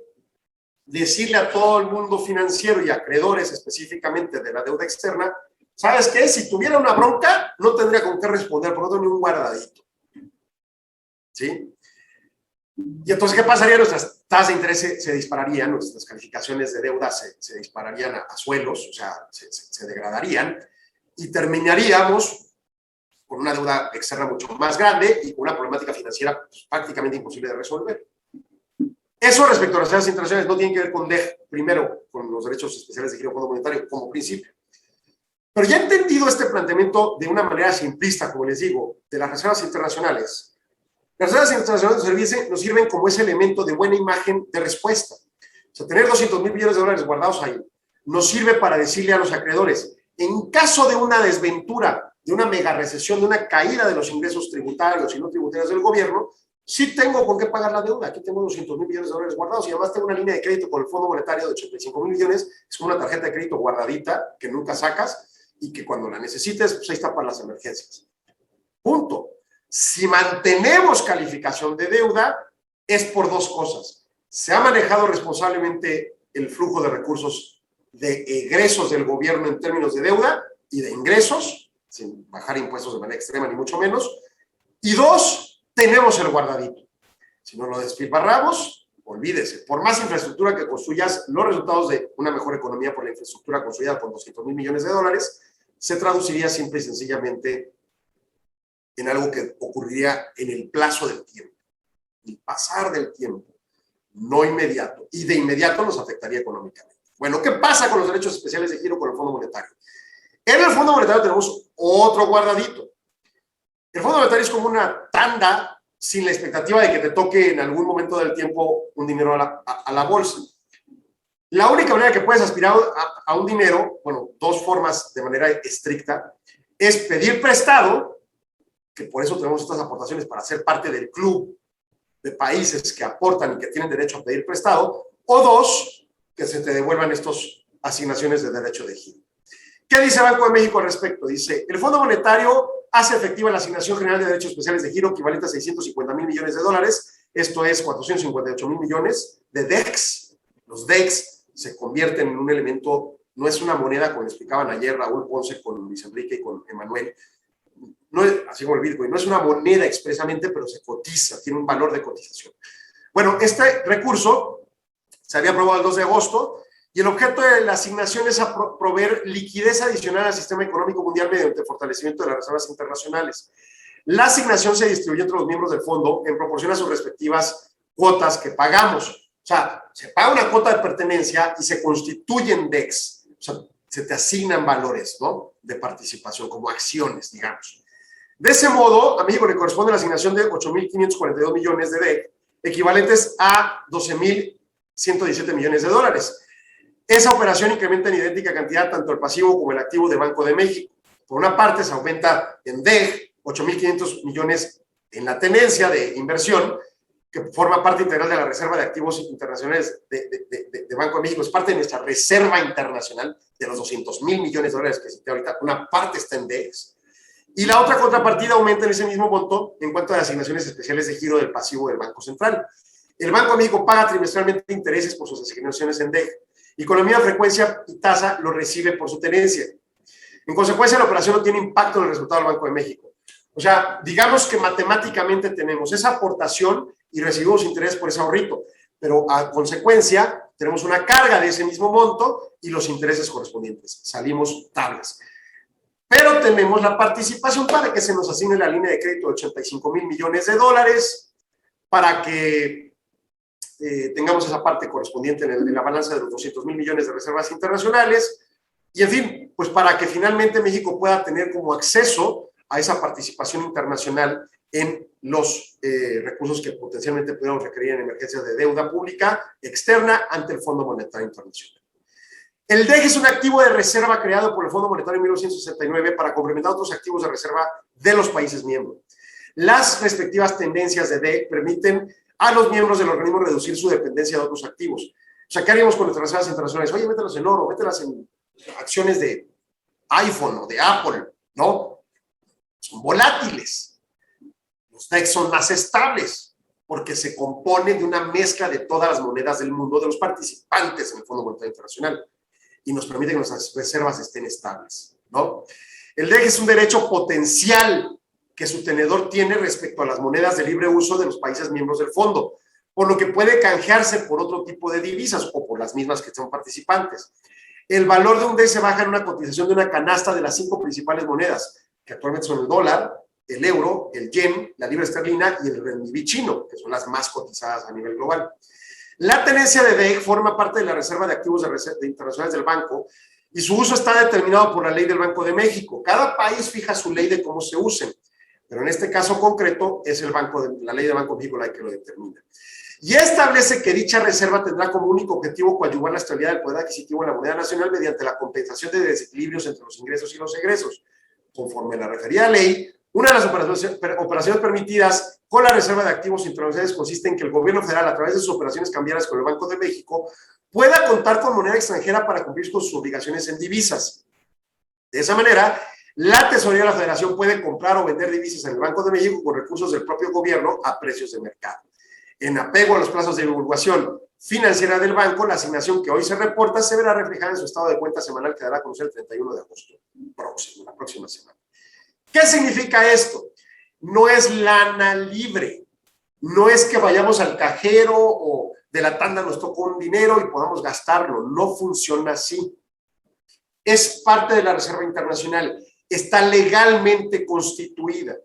[SPEAKER 5] decirle a todo el mundo financiero y acreedores específicamente de la deuda externa, ¿sabes qué? Si tuviera una bronca, no tendría con qué responder, por lo tanto, ni un guardadito. ¿Sí? Y entonces, ¿qué pasaría? Nuestras tasas de interés se dispararían, nuestras calificaciones de deuda se dispararían a suelos, o sea, se degradarían, y terminaríamos con una deuda externa mucho más grande y con una problemática financiera pues, prácticamente imposible de resolver. Eso respecto a las reservas internacionales no tiene que ver con DEG, primero, con los derechos especiales de giro Fondo Monetario como principio. Pero ya entendido este planteamiento de una manera simplista, como les digo, de las reservas internacionales, las reservas internacionales nos sirven como ese elemento de buena imagen de respuesta. O sea, tener 200,000 millones de dólares guardados ahí nos sirve para decirle a los acreedores, en caso de una desventura, de una mega recesión, de una caída de los ingresos tributarios y no tributarios del gobierno, sí tengo con qué pagar la deuda. Aquí tengo 200,000 millones de dólares guardados y además tengo una línea de crédito con el Fondo Monetario de 85,000 millones. Es como una tarjeta de crédito guardadita que nunca sacas y que cuando la necesites, pues ahí está para las emergencias. Punto. Si mantenemos calificación de deuda, es por dos cosas. Se ha manejado responsablemente el flujo de recursos de egresos del gobierno en términos de deuda y de ingresos, sin bajar impuestos de manera extrema ni mucho menos. Y dos, tenemos el guardadito. Si no lo despilfarramos, olvídese. Por más infraestructura que construyas, los resultados de una mejor economía por la infraestructura construida con 200,000 millones de dólares se traduciría simple y sencillamente en algo que ocurriría en el plazo del tiempo, el pasar del tiempo, no inmediato, y de inmediato nos afectaría económicamente. Bueno, ¿qué pasa con los derechos especiales de giro con el Fondo Monetario? En el Fondo Monetario tenemos otro guardadito. El Fondo Monetario es como una tanda sin la expectativa de que te toque en algún momento del tiempo un dinero a la bolsa. La única manera que puedes aspirar a un dinero, bueno, dos formas de manera estricta, es pedir prestado, que por eso tenemos estas aportaciones para ser parte del club de países que aportan y que tienen derecho a pedir prestado, o dos, que se te devuelvan estas asignaciones de derecho de giro. ¿Qué dice Banco de México al respecto? Dice, el Fondo Monetario hace efectiva la asignación general de derechos especiales de giro equivalente a 650,000 millones de dólares esto es 458 mil millones de DEX. Los DEX se convierten en un elemento, no es una moneda, como le explicaban ayer Raúl Ponce con Luis Enrique y con Emanuel, no es, así como el Bitcoin, no es una moneda expresamente, pero se cotiza, tiene un valor de cotización. Bueno, este recurso se había aprobado el 2 de agosto y el objeto de la asignación es proveer liquidez adicional al sistema económico mundial mediante el fortalecimiento de las reservas internacionales. La asignación se distribuye entre los miembros del fondo en proporción a sus respectivas cuotas que pagamos. O sea, se paga una cuota de pertenencia y se constituyen DEX. O sea, se te asignan valores, ¿no?, de participación, como acciones, digamos. De ese modo, a México le corresponde la asignación de 8.542 millones de DEC, equivalentes a 12.117 millones de dólares. Esa operación incrementa en idéntica cantidad tanto el pasivo como el activo de Banco de México. Por una parte, se aumenta en DEC 8.500 millones en la tenencia de inversión, que forma parte integral de la Reserva de Activos Internacionales de Banco de México. Es parte de nuestra Reserva Internacional de los 200.000 millones de dólares que cité ahorita. Una parte está en DEX. Y la otra contrapartida aumenta en ese mismo monto en cuanto a las asignaciones especiales de giro del pasivo del Banco Central. El Banco de México paga trimestralmente intereses por sus asignaciones en DEC y con la misma frecuencia y tasa lo recibe por su tenencia. En consecuencia, la operación no tiene impacto en el resultado del Banco de México. O sea, digamos que matemáticamente tenemos esa aportación y recibimos interés por ese ahorrito, pero a consecuencia tenemos una carga de ese mismo monto y los intereses correspondientes. Salimos tablas. Pero tenemos la participación para que se nos asigne la línea de crédito de 85.000 millones de dólares para que tengamos esa parte correspondiente en la balanza de los 200.000 millones de reservas internacionales y, en fin, pues para que finalmente México pueda tener como acceso a esa participación internacional en los recursos que potencialmente pudiéramos requerir en emergencias de deuda pública externa ante el Fondo Monetario Internacional. El DEG es un activo de reserva creado por el Fondo Monetario en 1969 para complementar otros activos de reserva de los países miembros. Las respectivas tendencias de DEG permiten a los miembros del organismo reducir su dependencia de otros activos. O sea, ¿qué haríamos con nuestras reservas internacionales? Oye, mételas en oro, mételas en acciones de iPhone o de Apple, ¿no? Son volátiles. Los DEX son más estables porque se componen de una mezcla de todas las monedas del mundo de los participantes en el Fondo Monetario Internacional y nos permite que nuestras reservas estén estables, ¿no? El DEG es un derecho potencial que su tenedor tiene respecto a las monedas de libre uso de los países miembros del fondo, por lo que puede canjearse por otro tipo de divisas o por las mismas que son participantes. El valor de un DEG se baja en una cotización de una canasta de las 5 principales monedas, que actualmente son el dólar, el euro, el yen, la libra esterlina y el renminbi chino, que son las más cotizadas a nivel global. La tenencia de DEG forma parte de la Reserva de Activos Internacionales del Banco y su uso está determinado por la ley del Banco de México. Cada país fija su ley de cómo se usen, pero en este caso concreto es la ley del Banco de México la que lo determina. Y establece que dicha reserva tendrá como único objetivo coadyuvar la estabilidad del poder adquisitivo en la moneda nacional mediante la compensación de desequilibrios entre los ingresos y los egresos. Conforme a la referida ley, una de las operaciones permitidas con la Reserva de Activos Internacionales consiste en que el gobierno federal, a través de sus operaciones cambiarias con el Banco de México, pueda contar con moneda extranjera para cumplir con sus obligaciones en divisas. De esa manera, la Tesorería de la Federación puede comprar o vender divisas en el Banco de México con recursos del propio gobierno a precios de mercado. En apego a los plazos de divulgación financiera del banco, la asignación que hoy se reporta se verá reflejada en su estado de cuenta semanal que dará a conocer el 31 de agosto próximo, la próxima semana. ¿Qué significa esto? No es lana libre, no es que vayamos al cajero o de la tanda nos tocó un dinero y podamos gastarlo, no funciona así. Es parte de la Reserva Internacional, está legalmente constituida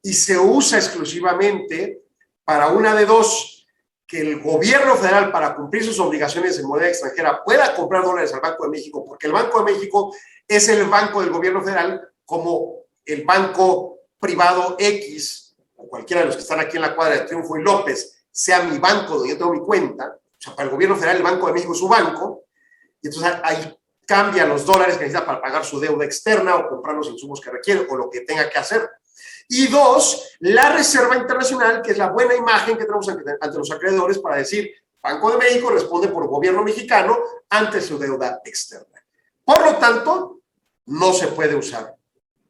[SPEAKER 5] y se usa exclusivamente para una de dos, que el gobierno federal para cumplir sus obligaciones en moneda extranjera pueda comprar dólares al Banco de México, porque el Banco de México es el banco del gobierno federal como el banco privado X, o cualquiera de los que están aquí en la cuadra de Triunfo y López, sea mi banco donde yo tengo mi cuenta. O sea, para el gobierno federal el Banco de México es su banco, y entonces ahí cambia los dólares que necesita para pagar su deuda externa o comprar los insumos que requiere o lo que tenga que hacer. Y dos, la Reserva Internacional, que es la buena imagen que tenemos ante los acreedores para decir, Banco de México responde por gobierno mexicano ante su deuda externa. Por lo tanto, no se puede usar.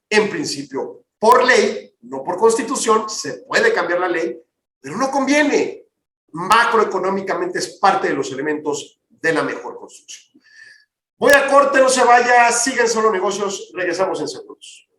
[SPEAKER 5] En principio, por ley, no por constitución, se puede cambiar la ley, pero no conviene. macroeconómicamente es parte de los elementos de la mejor construcción. Voy a corte, no se vaya, sigan Solo Negocios, regresamos en segundos.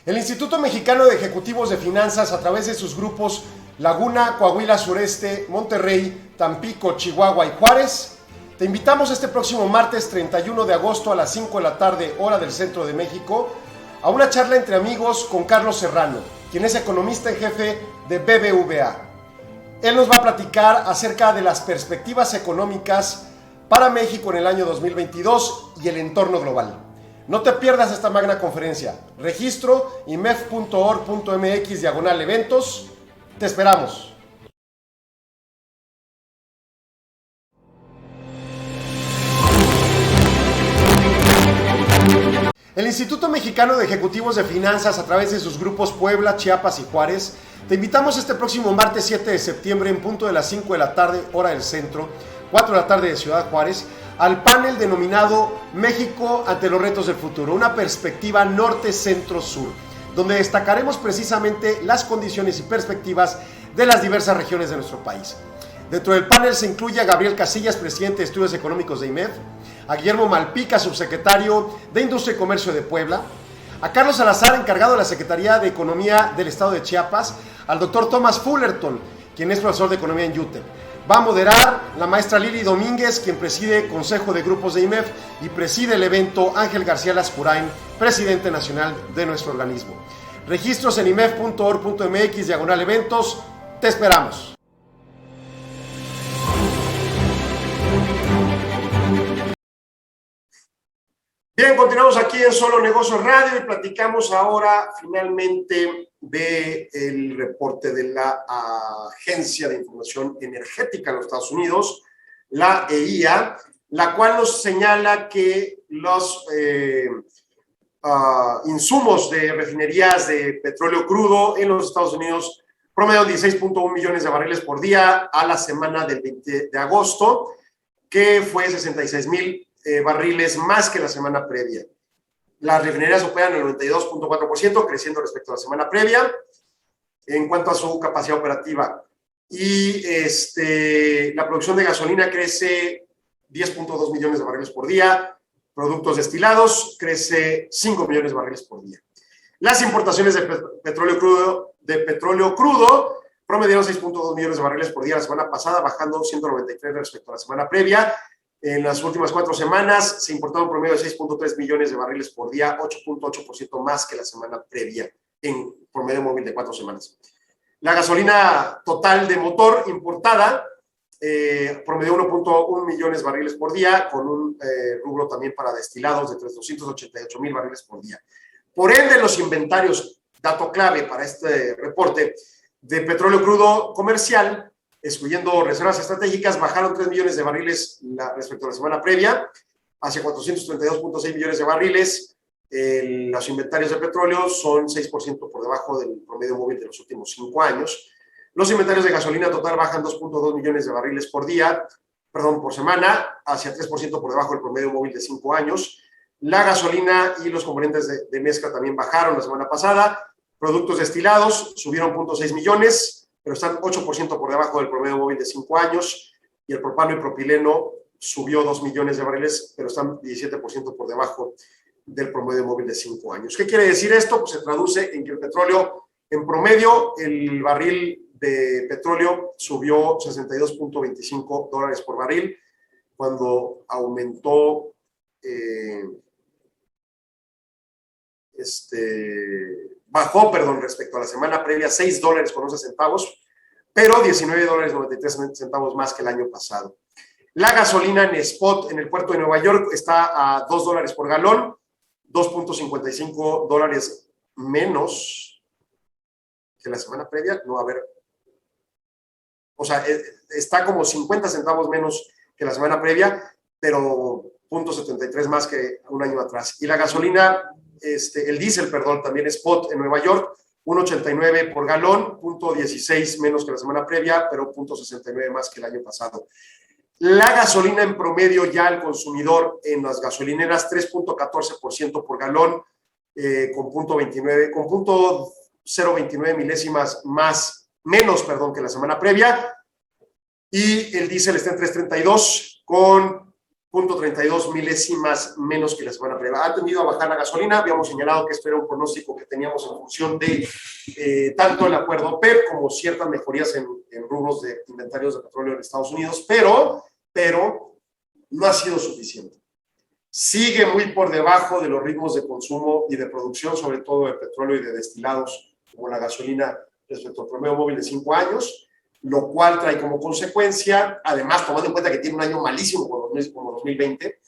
[SPEAKER 5] El Instituto Mexicano de Ejecutivos de Finanzas, a través de sus grupos Laguna, Coahuila Sureste, Monterrey, Tampico, Chihuahua y Juárez, te invitamos este próximo martes 31 de agosto a las 5 de la tarde, hora del centro de México, a una charla entre amigos con Carlos Serrano, quien es economista en jefe de BBVA. Él nos va a platicar acerca de las perspectivas económicas para México en el año 2022 y el entorno global. No te pierdas esta magna conferencia. Registro imef.org.mx/eventos. Te esperamos. El Instituto Mexicano de Ejecutivos de Finanzas, a través de sus grupos Puebla, Chiapas y Juárez, te invitamos este próximo martes 7 de septiembre en punto de las 5 de la tarde, hora del centro, 4 de la tarde de Ciudad Juárez, al panel denominado México ante los retos del futuro, una perspectiva norte-centro-sur, donde destacaremos precisamente las condiciones y perspectivas de las diversas regiones de nuestro país. Dentro del panel se incluye a Gabriel Casillas, presidente de Estudios Económicos de IMEF, a Guillermo Malpica, subsecretario de Industria y Comercio de Puebla, a Carlos Salazar, encargado de la Secretaría de Economía del Estado de Chiapas, al doctor Thomas Fullerton, quien es profesor de Economía en UTEP. Va a moderar la maestra Lili Domínguez, quien preside Consejo de Grupos de IMEF, y preside el evento Ángel García Lascurain, presidente nacional de nuestro organismo. Registros en imef.org.mx/eventos. Te esperamos. Bien, continuamos aquí en Solo Negocios Radio y platicamos ahora finalmente del reporte de la Agencia de Información Energética de los Estados Unidos, la EIA, la cual nos señala que los insumos de refinerías de petróleo crudo en los Estados Unidos promedian 16.1 millones de barriles por día a la semana del 20 de agosto, que fue 66,000 barriles más que la semana previa. Las refinerías operan el 92.4%, creciendo respecto a la semana previa en cuanto a su capacidad operativa. Y la producción de gasolina crece 10.2 millones de barriles por día, productos destilados crece 5 millones de barriles por día. Las importaciones de petróleo crudo promediaron 6.2 millones de barriles por día la semana pasada, bajando 193 respecto a la semana previa. En las últimas 4 semanas se importaron un promedio de 6.3 millones de barriles por día, 8.8% más que la semana previa en promedio móvil de 4 semanas. La gasolina total de motor importada promedió 1.1 millones de barriles por día, con un rubro también para destilados de 288,000 barriles por día. Por ende, los inventarios, dato clave para este reporte, de petróleo crudo comercial, excluyendo reservas estratégicas, bajaron 3 millones de barriles respecto a la semana previa, hacia 432.6 millones de barriles. Los inventarios de petróleo son 6% por debajo del promedio móvil de los últimos 5 años. Los inventarios de gasolina total bajan 2.2 millones de barriles por semana, hacia 3% por debajo del promedio móvil de 5 años. La gasolina y los componentes de mezcla también bajaron la semana pasada. Productos destilados subieron 0.6 millones, pero están 8% por debajo del promedio móvil de 5 años, y el propano y propileno subió 2 millones de barriles, pero están 17% por debajo del promedio móvil de 5 años. ¿Qué quiere decir esto? Pues se traduce en que el petróleo, en promedio, el barril de petróleo subió $62.25 por barril, cuando aumentó bajó respecto a la semana previa $6.11, pero $19.93 más que el año pasado. La gasolina en spot en el puerto de Nueva York está a $2 por galón, $2.55 menos que la semana previa. Está como 50 centavos menos que la semana previa, pero 0.73 más que un año atrás. Y la gasolina, el diésel, también spot en Nueva York, 1.89 por galón, 0.16 menos que la semana previa, pero 0.69 más que el año pasado. La gasolina en promedio ya el consumidor en las gasolineras 3.14% por galón, con 0.29 milésimas menos que la semana previa. Y el diésel está en 3.32 con 0.32 milésimas menos que la semana previa. Ha tendido a bajar la gasolina. Habíamos señalado que esto era un pronóstico que teníamos en función de tanto el acuerdo OPEP como ciertas mejorías en rubros de inventarios de petróleo en Estados Unidos, pero no ha sido suficiente. Sigue muy por debajo de los ritmos de consumo y de producción, sobre todo de petróleo y de destilados, como la gasolina, respecto al promedio móvil de 5 años, lo cual trae como consecuencia, además tomando en cuenta que tiene un año malísimo como 2020,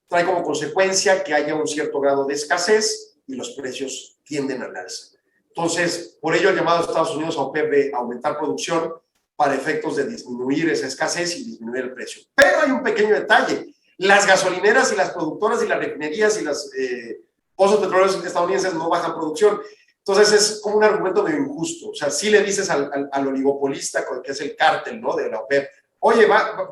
[SPEAKER 5] trae como consecuencia que haya un cierto grado de escasez y los precios tienden al alza. Entonces, por ello el llamado a Estados Unidos a OPEP de aumentar producción para efectos de disminuir esa escasez y disminuir el precio. Pero hay un pequeño detalle. Las gasolineras y las productoras y las refinerías y las pozos petroleros estadounidenses no bajan producción. Entonces es como un argumento medio injusto. O sea, si le dices al oligopolista, que es el cártel, ¿no?, de la OPEP, oye,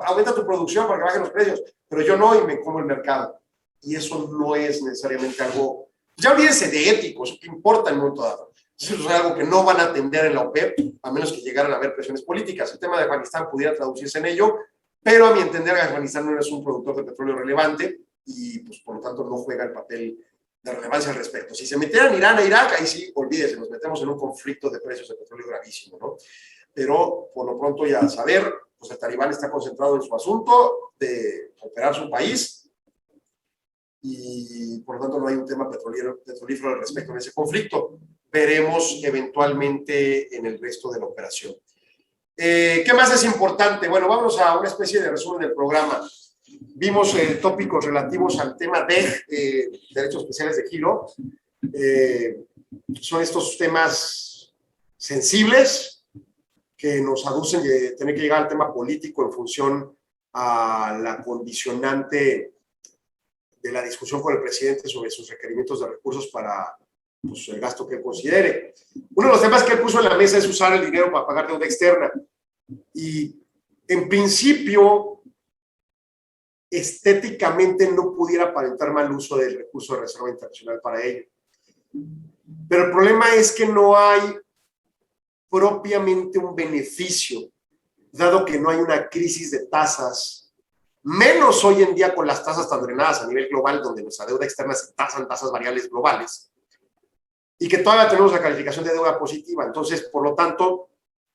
[SPEAKER 5] aumenta tu producción para que bajen los precios, pero yo no, y me como el mercado. Y eso no es necesariamente algo, ya olvídense de éticos, que importa en un momento dado. Eso es algo que no van a atender en la OPEP, a menos que llegaran a haber presiones políticas. El tema de Afganistán pudiera traducirse en ello, pero a mi entender Afganistán no es un productor de petróleo relevante y pues por lo tanto no juega el papel de relevancia al respecto. Si se metieran Irán e Irak, ahí sí, olvídese, nos metemos en un conflicto de precios de petróleo gravísimo, ¿no? Pero por lo pronto ya saber, pues el talibán está concentrado en su asunto de operar su país y por lo tanto no hay un tema petrolífero al respecto en ese conflicto. Veremos eventualmente en el resto de la operación. ¿Qué más es importante? Bueno, vamos a una especie de resumen del programa. Vimos tópicos relativos al tema de derechos especiales de giro. Son estos temas sensibles que nos aducen de tener que llegar al tema político en función a la condicionante de la discusión con el presidente sobre sus requerimientos de recursos para pues, el gasto que él considere. Uno de los temas que él puso en la mesa es usar el dinero para pagar deuda externa. Y en principio, estéticamente no pudiera aparentar mal uso del recurso de reserva internacional para ello. Pero el problema es que no hay propiamente un beneficio, dado que no hay una crisis de tasas, menos hoy en día con las tasas tan drenadas a nivel global, donde nuestra deuda externa se tasan tasas variables globales, y que todavía tenemos la calificación de deuda positiva. Entonces, por lo tanto,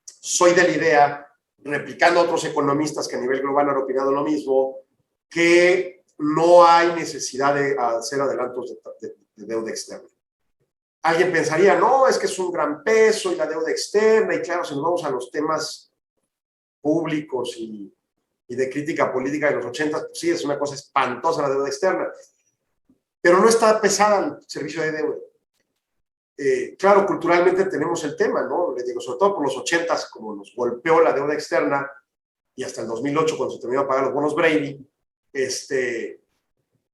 [SPEAKER 5] soy de la idea, replicando a otros economistas que a nivel global han opinado lo mismo, que no hay necesidad de hacer adelantos de deuda externa. Alguien pensaría, no, es que es un gran peso y la deuda externa, y claro, si nos vamos a los temas públicos y de crítica política de los 80, pues sí, es una cosa espantosa la deuda externa, pero no está pesada el servicio de deuda. Claro, culturalmente tenemos el tema, ¿no? Les digo, sobre todo por los 80s, como nos golpeó la deuda externa, y hasta el 2008, cuando se terminó de pagar los bonos Brady,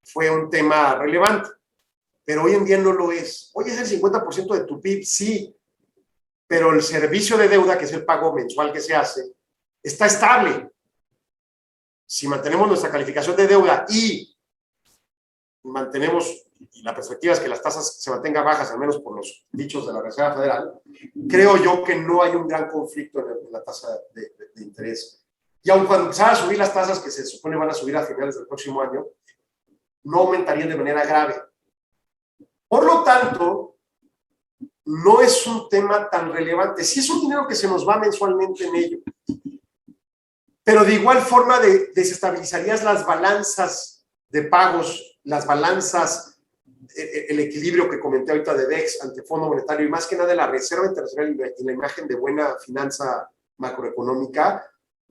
[SPEAKER 5] fue un tema relevante. Pero hoy en día no lo es. Hoy es el 50% de tu PIB, sí, pero el servicio de deuda, que es el pago mensual que se hace, está estable. Si mantenemos nuestra calificación de deuda y mantenemos, y la perspectiva es que las tasas se mantengan bajas, al menos por los dichos de la Reserva Federal, creo yo que no hay un gran conflicto en la tasa de interés. Y aun cuando empezaran a subir las tasas, que se supone van a subir a finales del próximo año, no aumentarían de manera grave. Por lo tanto, no es un tema tan relevante. Sí es un dinero que se nos va mensualmente en ello, pero de igual forma desestabilizarías las balanzas de pagos, las balanzas, el equilibrio que comenté ahorita de DEX ante Fondo Monetario y más que nada de la Reserva Internacional y la imagen de buena finanza macroeconómica,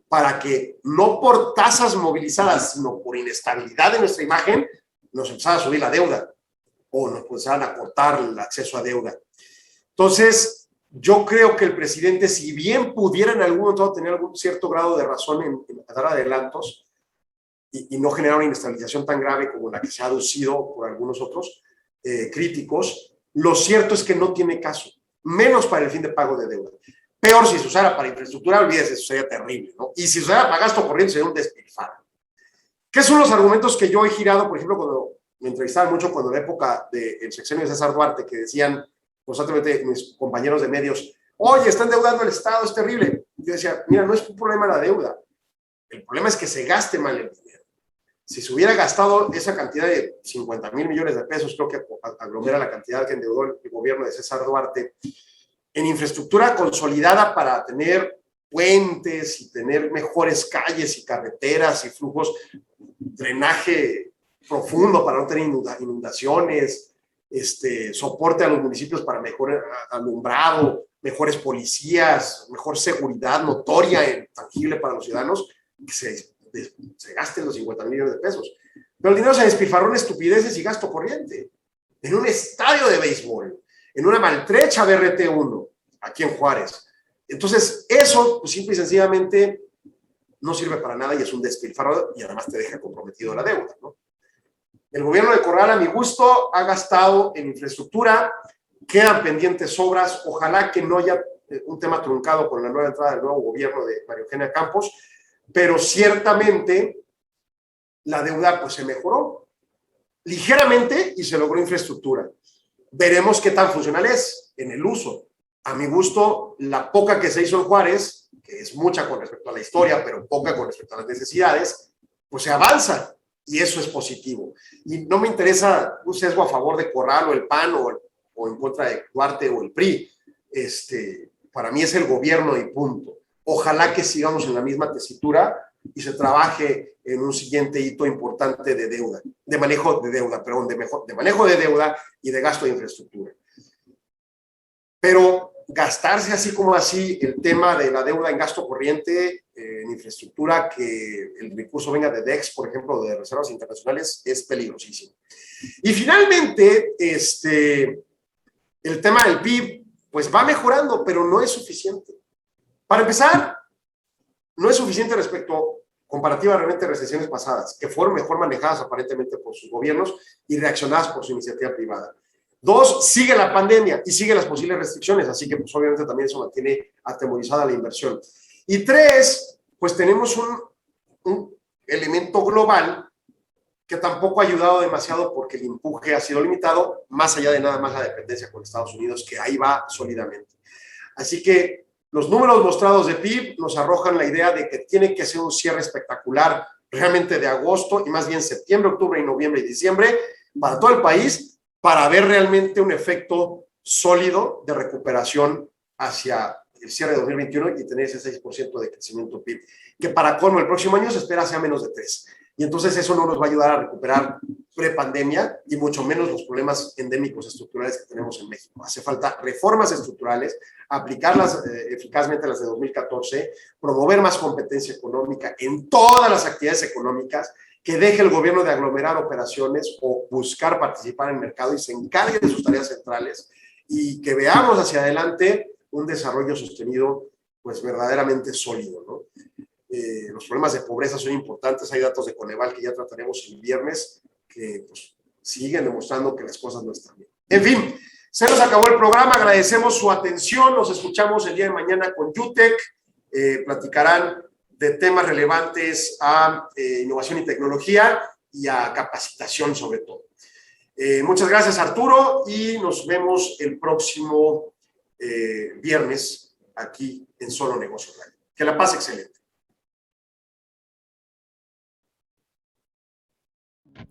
[SPEAKER 5] para que no por tasas movilizadas, sino por inestabilidad de nuestra imagen, nos empezara a subir la deuda o nos empezaran a cortar el acceso a deuda. Entonces, yo creo que el presidente, si bien pudiera en algún momento tener algún cierto grado de razón en dar adelantos y no generar una inestabilización tan grave como la que se ha aducido por algunos otros críticos, lo cierto es que no tiene caso, menos para el fin de pago de deuda. Peor si se usara para infraestructura, olvídese, eso sería terrible, ¿no? Y si se usara para gasto corriente, sería un despilfarro. ¿Qué son los argumentos que yo he girado, por ejemplo, cuando me entrevistaban mucho cuando en la época del sexenio de César Duarte, que decían constantemente mis compañeros de medios, oye, están endeudando el Estado, es terrible? Yo decía, mira, no es un problema la deuda, el problema es que se gaste mal el dinero. Si se hubiera gastado esa cantidad de 50,000 millones de pesos, creo que aglomera la cantidad que endeudó el gobierno de César Duarte, en infraestructura consolidada para tener puentes y tener mejores calles y carreteras y flujos, drenaje profundo para no tener inundaciones, soporte a los municipios para mejor alumbrado, mejores policías, mejor seguridad notoria, tangible para los ciudadanos, que se gasten los 50 millones de pesos. Pero el dinero se despilfarró en estupideces y gasto corriente, en un estadio de béisbol, en una maltrecha BRT1, aquí en Juárez. Entonces, eso, pues, simple y sencillamente no sirve para nada y es un despilfarro y además te deja comprometido la deuda, ¿no? El gobierno de Corral, a mi gusto, ha gastado en infraestructura, quedan pendientes obras, ojalá que no haya un tema truncado con la nueva entrada del nuevo gobierno de María Eugenia Campos, pero ciertamente la deuda pues se mejoró ligeramente y se logró infraestructura. Veremos qué tan funcional es en el uso. A mi gusto, la poca que se hizo en Juárez, que es mucha con respecto a la historia, pero poca con respecto a las necesidades, pues se avanza y eso es positivo. Y no me interesa un sesgo a favor de Corral o el PAN o en contra de Duarte o el PRI. Para mí es el gobierno y punto. Ojalá que sigamos en la misma tesitura y se trabaje en un siguiente hito importante de deuda, de manejo de deuda y de gasto de infraestructura. Pero gastarse así como así el tema de la deuda en gasto corriente, en infraestructura, que el recurso venga de DEX, por ejemplo, de reservas internacionales, es peligrosísimo. Y finalmente, el tema del PIB, pues va mejorando, pero no es suficiente. Para empezar, no es suficiente respecto comparativamente a recesiones pasadas, que fueron mejor manejadas aparentemente por sus gobiernos y reaccionadas por su iniciativa privada. 2, sigue la pandemia y sigue las posibles restricciones, así que pues obviamente también eso mantiene atemorizada la inversión. Y 3, pues tenemos un elemento global que tampoco ha ayudado demasiado porque el empuje ha sido limitado, más allá de nada más la dependencia con Estados Unidos, que ahí va sólidamente. Así que los números mostrados de PIB nos arrojan la idea de que tiene que ser un cierre espectacular realmente de agosto y más bien septiembre, octubre y noviembre y diciembre para todo el país, para ver realmente un efecto sólido de recuperación hacia el cierre de 2021 y tener ese 6% de crecimiento PIB, que para colmo el próximo año se espera sea menos de 3%. Y entonces eso no nos va a ayudar a recuperar prepandemia y mucho menos los problemas endémicos estructurales que tenemos en México. Hace falta reformas estructurales, aplicarlas eficazmente las de 2014, promover más competencia económica en todas las actividades económicas, que deje el gobierno de aglomerar operaciones o buscar participar en el mercado y se encargue de sus tareas centrales y que veamos hacia adelante un desarrollo sostenido pues verdaderamente sólido, ¿no? Los problemas de pobreza son importantes, hay datos de Coneval que ya trataremos el viernes que pues, siguen demostrando que las cosas no están bien. En fin, se nos acabó el programa, agradecemos su atención, nos escuchamos el día de mañana con UTEC, platicarán de temas relevantes a innovación y tecnología y a capacitación sobre todo. Muchas gracias, Arturo, y nos vemos el próximo viernes aquí en Solo Negocios Radio. Que la pase excelente.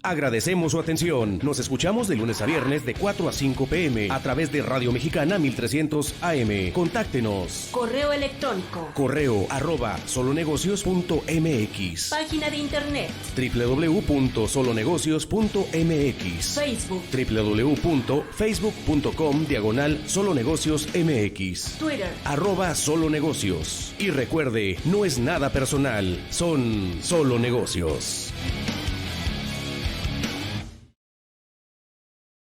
[SPEAKER 2] Agradecemos su atención. Nos escuchamos de lunes a viernes de 4 a 5 p.m. a través de Radio Mexicana 1300 AM. Contáctenos.
[SPEAKER 3] Correo electrónico.
[SPEAKER 2] correo@solonegocios.mx.
[SPEAKER 3] Página de internet.
[SPEAKER 2] www.solonegocios.mx.
[SPEAKER 3] Facebook.
[SPEAKER 2] www.facebook.com/solonegociosmx.
[SPEAKER 3] Twitter.
[SPEAKER 2] @solonegocios. Y recuerde, no es nada personal, son solo negocios.